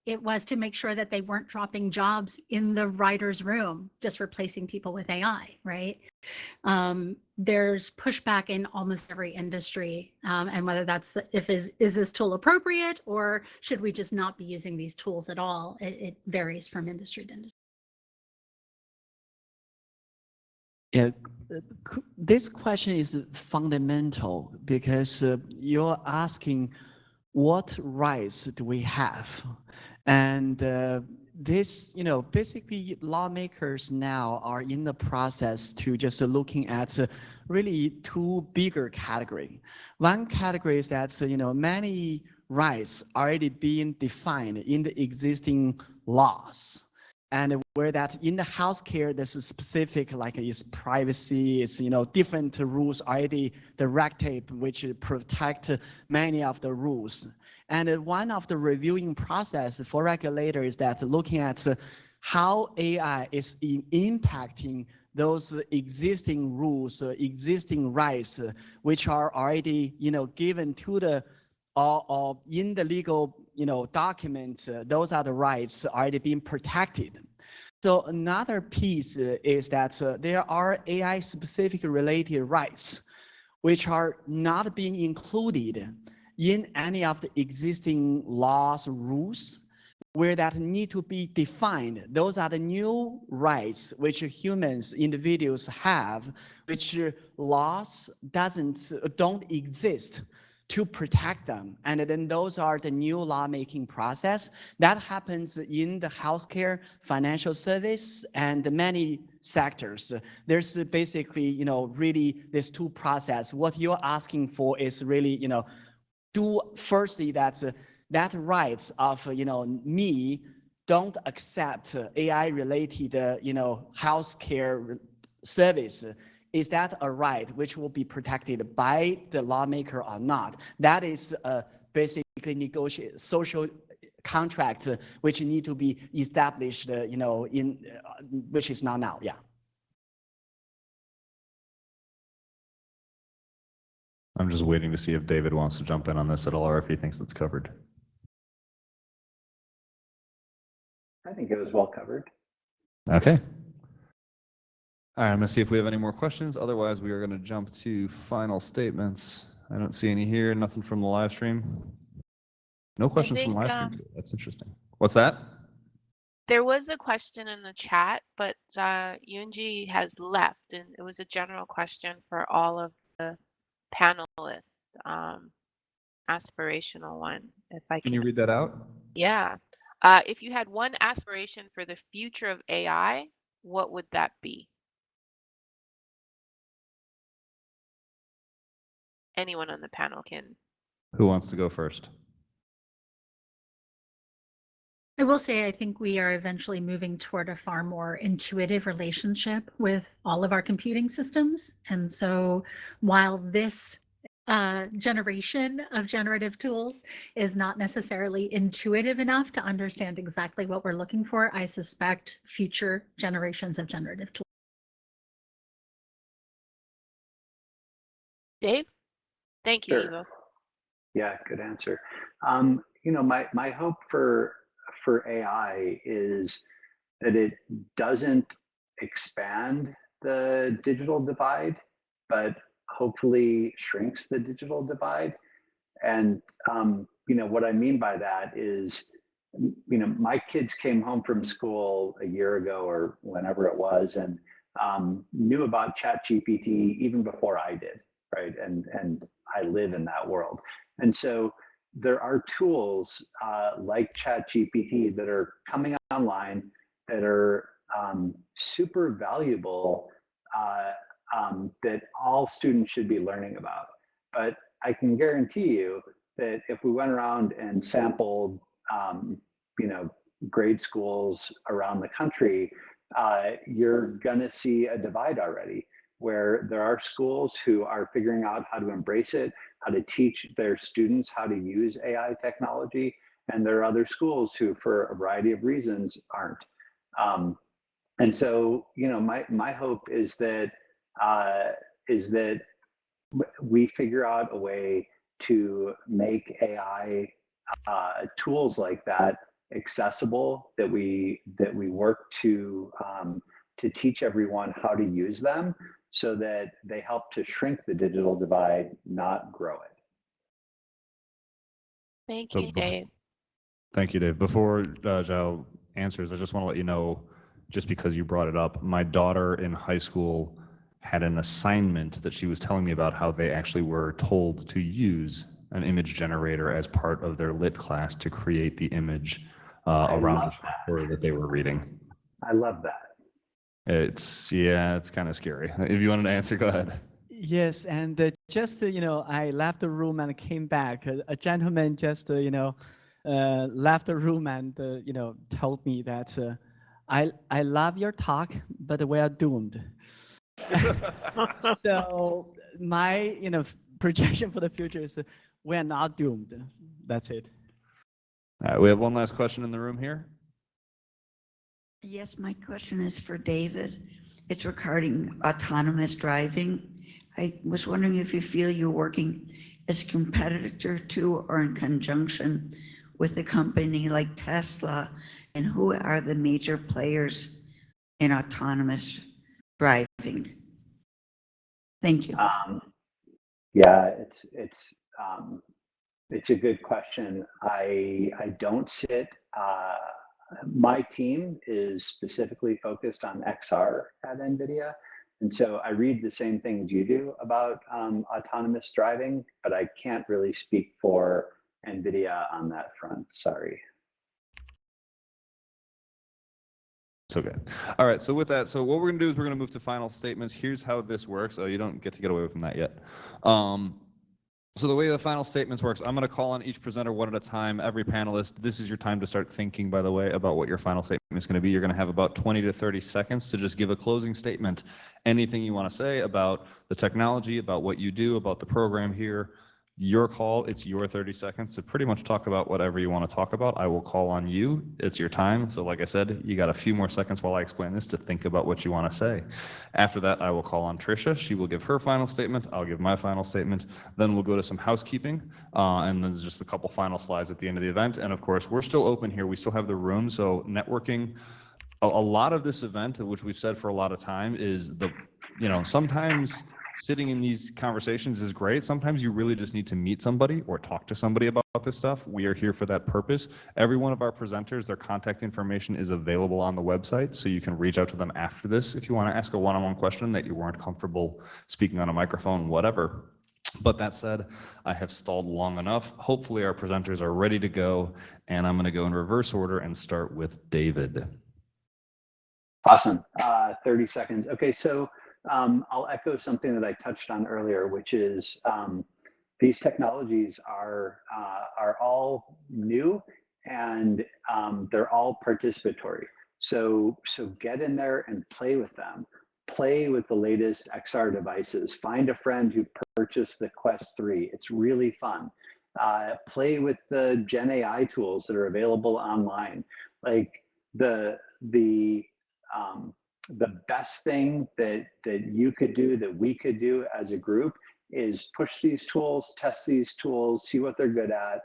it was to make sure that they weren't dropping jobs in the writer's room, just replacing people with AI, right? There's pushback in almost every industry, and whether that's is this tool appropriate, or should we just not be using these tools at all? It varies from industry to industry. Yeah, this question is fundamental because you're asking what rights do we have? And this, basically lawmakers now are in the process to just looking at really two bigger categories. One category is that, many rights already being defined in the existing laws. And where that in the healthcare, there's a specific, like is privacy, is different rules already, the red tape, which protect many of the rules. And one of the reviewing process for regulators is that looking at how AI is impacting those existing rules, existing rights, which are already given to the or in the legal documents, those are the rights already being protected. So another piece is that there are AI specific related rights which are not being included in any of the existing laws, rules, where that need to be defined. Those are the new rights which humans, individuals have, which laws don't exist to protect them. And then those are the new lawmaking process that happens in the healthcare, financial service, and many sectors. There's basically, really these two process. What you're asking for is really, do firstly that rights of, me don't accept AI related, healthcare service. Is that a right which will be protected by the lawmaker or not? That is basically negotiate social contract which need to be established, in which is not now. Yeah. I'm just waiting to see if David wants to jump in on this at all, or if he thinks it's covered. I think it was well covered. Okay. All right, I'm gonna see if we have any more questions. Otherwise, we are gonna jump to final statements. I don't see any here, nothing from the live stream. No questions from the live stream. That's interesting. What's that? There was a question in the chat, but Yunji has left, and it was a general question for all of the panelists, aspirational one. If I Can you read that out? Yeah. If you had one aspiration for the future of AI, what would that be? Anyone on the panel can. Who wants to go first? I will say, I think we are eventually moving toward a far more intuitive relationship with all of our computing systems. And so while this generation of generative tools is not necessarily intuitive enough to understand exactly what we're looking for. I suspect future generations of generative tools. Dave? Thank you, Sure. Evo. Yeah, good answer. My hope for AI is that it doesn't expand the digital divide, but hopefully shrinks the digital divide. And what I mean by that is, my kids came home from school a year ago or whenever it was, and knew about ChatGPT even before I did, right? And I live in that world, and so there are tools like ChatGPT that are coming online that are super valuable, that all students should be learning about. But I can guarantee you that if we went around and sampled, grade schools around the country, you're going to see a divide already, where there are schools who are figuring out how to embrace it, how to teach their students how to use AI technology, and there are other schools who, for a variety of reasons, aren't. And so, my hope is that we figure out a way to make AI tools like that accessible, that we work to teach everyone how to use them, so that they help to shrink the digital divide, not grow it. Thank So you, Dave. Thank you, Dave. Before Zhao answers, I just want to let you know, just because you brought it up, my daughter in high school had an assignment that she was telling me about how they actually were told to use an image generator as part of their lit class to create the image around the story that they were reading. I love that. It's kind of scary. If you wanted to answer, go ahead. Yes, and just I left the room and came back. A gentleman just left the room and told me that I love your talk, but we are doomed. So my projection for the future is we are not doomed. That's it. All right, we have one last question in the room here. Yes, my question is for David. It's regarding autonomous driving. I was wondering if you feel you're working as a competitor to or in conjunction with a company like Tesla, and who are the major players in autonomous driving? Thank you. Yeah, it's a good question. I don't sit. My team is specifically focused on XR at NVIDIA. And so I read the same things you do about autonomous driving, but I can't really speak for NVIDIA on that front. Sorry. It's okay. All right. So with that, so what we're going to do is we're going to move to final statements. Here's how this works. Oh, you don't get to get away from that yet. So the way the final statements works, I'm going to call on each presenter one at a time, every panelist. This is your time to start thinking, by the way, about what your final statement is going to be. You're going to have about 20 to 30 seconds to just give a closing statement. Anything you want to say about the technology, about what you do, about the program here. Your call, it's your 30 seconds to pretty much talk about whatever you want to talk about. I will call on you. It's your time. So like I said, you got a few more seconds while I explain this to think about what you want to say. After that, I will call on Tricia. She will give her final statement. I'll give my final statement. Then we'll go to some housekeeping. And then there's just a couple final slides at the end of the event. And of course, we're still open here. We still have the room. So networking, a lot of this event, which we've said for a lot of time, is sometimes sitting in these conversations is great. Sometimes you really just need to meet somebody or talk to somebody about this stuff. We are here for that purpose. Every one of our presenters, their contact information is available on the website, so you can reach out to them after this if you want to ask a one-on-one question that you weren't comfortable speaking on a microphone, whatever. But that said, I have stalled long enough. Hopefully our presenters are ready to go, and I'm going to go in reverse order and start with David. Awesome. 30 seconds. Okay, so I'll echo something that I touched on earlier, which is these technologies are all new, and they're all participatory. So get in there and play with them. play with the latest XR devices. Find a friend who purchased the Quest 3. It's really fun. Play with the Gen AI tools that are available online. Like the best thing that you could do, that we could do as a group, is push these tools, test these tools, see what they're good at.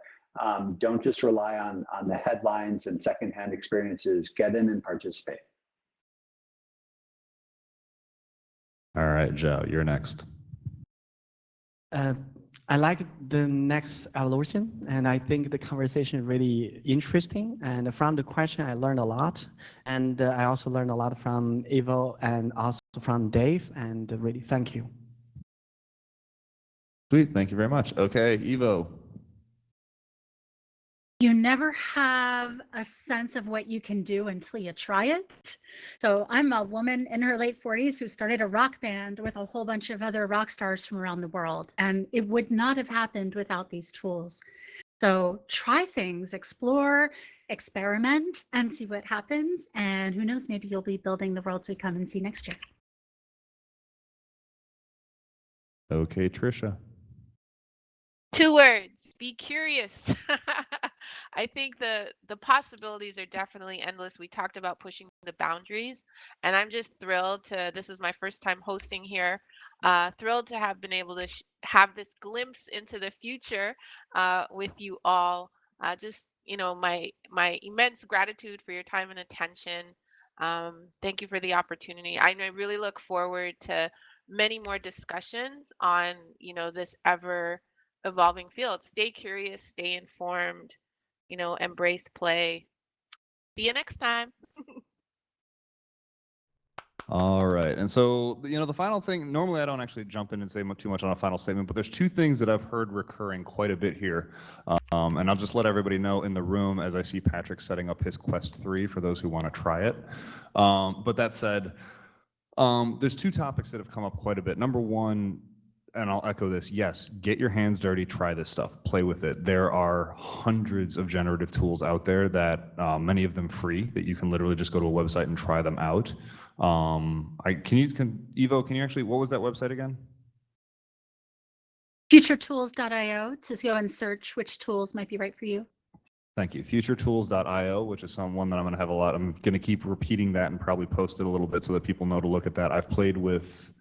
Don't just rely on the headlines and secondhand experiences. Get in and participate. All right, Joe, you're next. I like the next evolution, and I think the conversation is really interesting. And from the question, I learned a lot. And I also learned a lot from Ivo and also from Dave, and really thank you. Sweet, thank you very much. Okay, Ivo. You never have a sense of what you can do until you try it. So I'm a woman in her late 40s who started a rock band with a whole bunch of other rock stars from around the world. And it would not have happened without these tools. So try things, explore, experiment, and see what happens. And who knows, maybe you'll be building the worlds we come and see next year. Okay, Trisha. 2 words: be curious. I think the possibilities are definitely endless. We talked about pushing the boundaries, and I'm just thrilled to, this is my first time hosting here, thrilled to have been able to have this glimpse into the future with you all. Just, you know, my immense gratitude for your time and attention. Thank you for the opportunity. I really look forward to many more discussions on, you know, this ever evolving field. Stay curious, stay informed, you know, embrace play. See you next time. All right, and so, you know, the final thing, normally I don't actually jump in and say too much on a final statement, but there's 2 things that I've heard recurring quite a bit here. And I'll just let everybody know in the room as I see Patrick setting up his Quest 3 for those who want to try it. But that said, there's 2 topics that have come up quite a bit. Number one, and I'll echo this, yes, get your hands dirty, try this stuff, play with it. There are hundreds of generative tools out there that, many of them free, that you can literally just go to a website and try them out. Ivo, can you actually, what was that website again? Futuretools.io to go and search which tools might be right for you. Thank you. Futuretools.io, which is one that I'm going to have a lot. I'm going to keep repeating that and probably post it a little bit so that people know to look at that. I've played with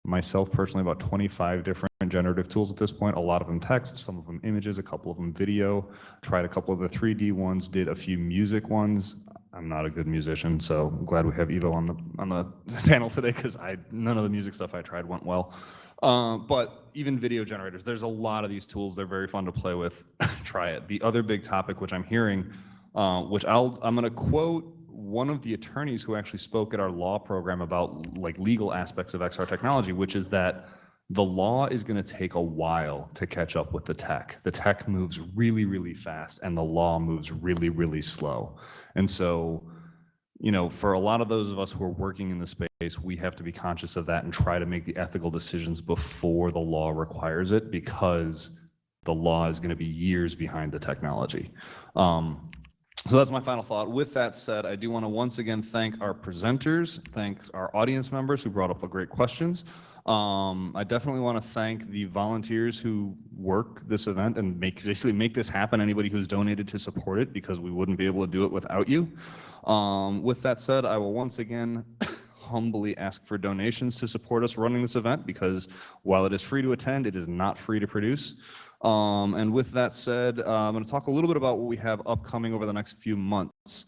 myself personally about 25 different generative tools at this point, a lot of them text, some of them images, a couple of them video, tried a couple of the 3D ones, did a few music ones. I'm not a good musician, so I'm glad we have Ivo on the panel today, because none of the music stuff I tried went well. But even video generators, there's a lot of these tools. They're very fun to play with. Try it. The other big topic, which I'm hearing, which I'm going to quote one of the attorneys who actually spoke at our law program about like legal aspects of XR technology, which is that the law is going to take a while to catch up with the tech. The tech moves really, really fast, and the law moves really, really slow. And so, you know, for a lot of those of us who are working in the space, we have to be conscious of that and try to make the ethical decisions before the law requires it, because the law is going to be years behind the technology. So that's my final thought. With that said, I do want to once again thank our presenters, thank our audience members who brought up the great questions. I definitely want to thank the volunteers who work this event and basically make this happen, anybody who's donated to support it, because we wouldn't be able to do it without you. With that said, I will once again humbly ask for donations to support us running this event, because while it is free to attend, it is not free to produce. And with that said, I'm going to talk a little bit about what we have upcoming over the next few months.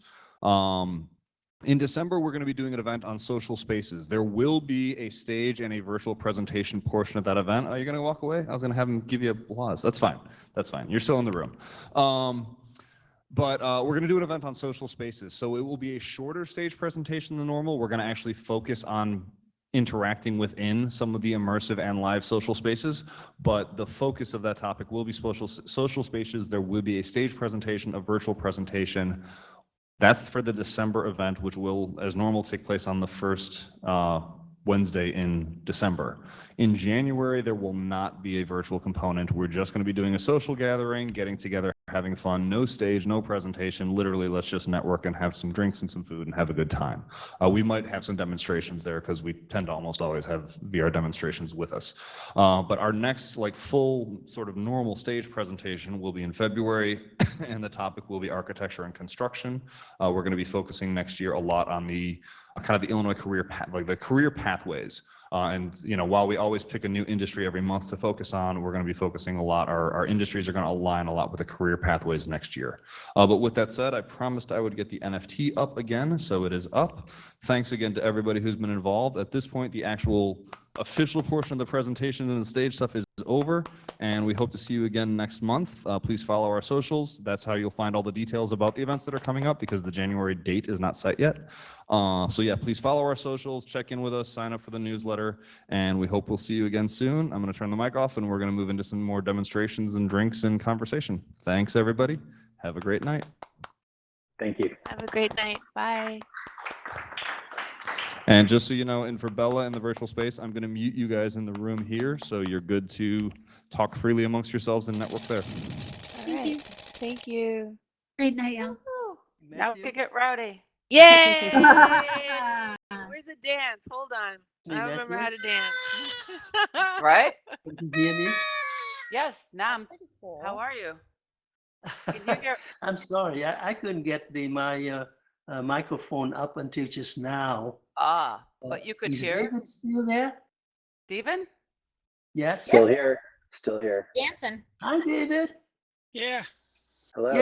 In December, we're going to be doing an event on social spaces. There will be a stage and a virtual presentation portion of that event. Are you going to walk away? I was going to have him give you applause. That's fine. That's fine. You're still in the room. But we're going to do an event on social spaces. So it will be a shorter stage presentation than normal. We're going to actually focus on interacting within some of the immersive and live social spaces, but the focus of that topic will be social spaces. There will be a stage presentation, a virtual presentation. That's for the December event, which will, as normal, take place on the first Wednesday in December. In January, there will not be a virtual component. We're just going to be doing a social gathering, getting together, having fun. No stage, no presentation. Literally, let's just network and have some drinks and some food and have a good time. We might have some demonstrations there because we tend to almost always have VR demonstrations with us. But our next like full sort of normal stage presentation will be in February, and the topic will be architecture and construction. We're going to be focusing next year a lot on the kind of the Illinois career path, like the career pathways. And you know, while we always pick a new industry every month to focus on, we're going to be focusing a lot. Our industries are going to align a lot with the career pathways next year. But with that said, I promised I would get the NFT up again, so it is up. Thanks again to everybody who's been involved. At this point, the actual official portion of the presentation and the stage stuff is over, and we hope to see you again next month. Please follow our socials. That's how you'll find all the details about the events that are coming up, because the January date is not set yet. So yeah, please follow our socials, check in with us, sign up for the newsletter, and we hope we'll see you again soon. I'm going to turn the mic off, and we're going to move into some more demonstrations and drinks and conversation. Thanks, everybody. Have a great night. Thank you. Have a great night. Bye. And just so you know, and for Bella in the virtual space, I'm going to mute you guys in the room here, so you're good to talk freely amongst yourselves and network there. All right. Thank you. Great night, y'all. Now we can get rowdy. Yay! Where's the dance? Hold on. I don't remember how to dance. Right? Can you hear me? Yes, Nam. How are you? Can you hear? I'm sorry, I couldn't get my microphone up until just now. But you could Is hear. David still there? Stephen? Yes. Still here. Still here. Dancing. Hi, David. Yeah. Hello.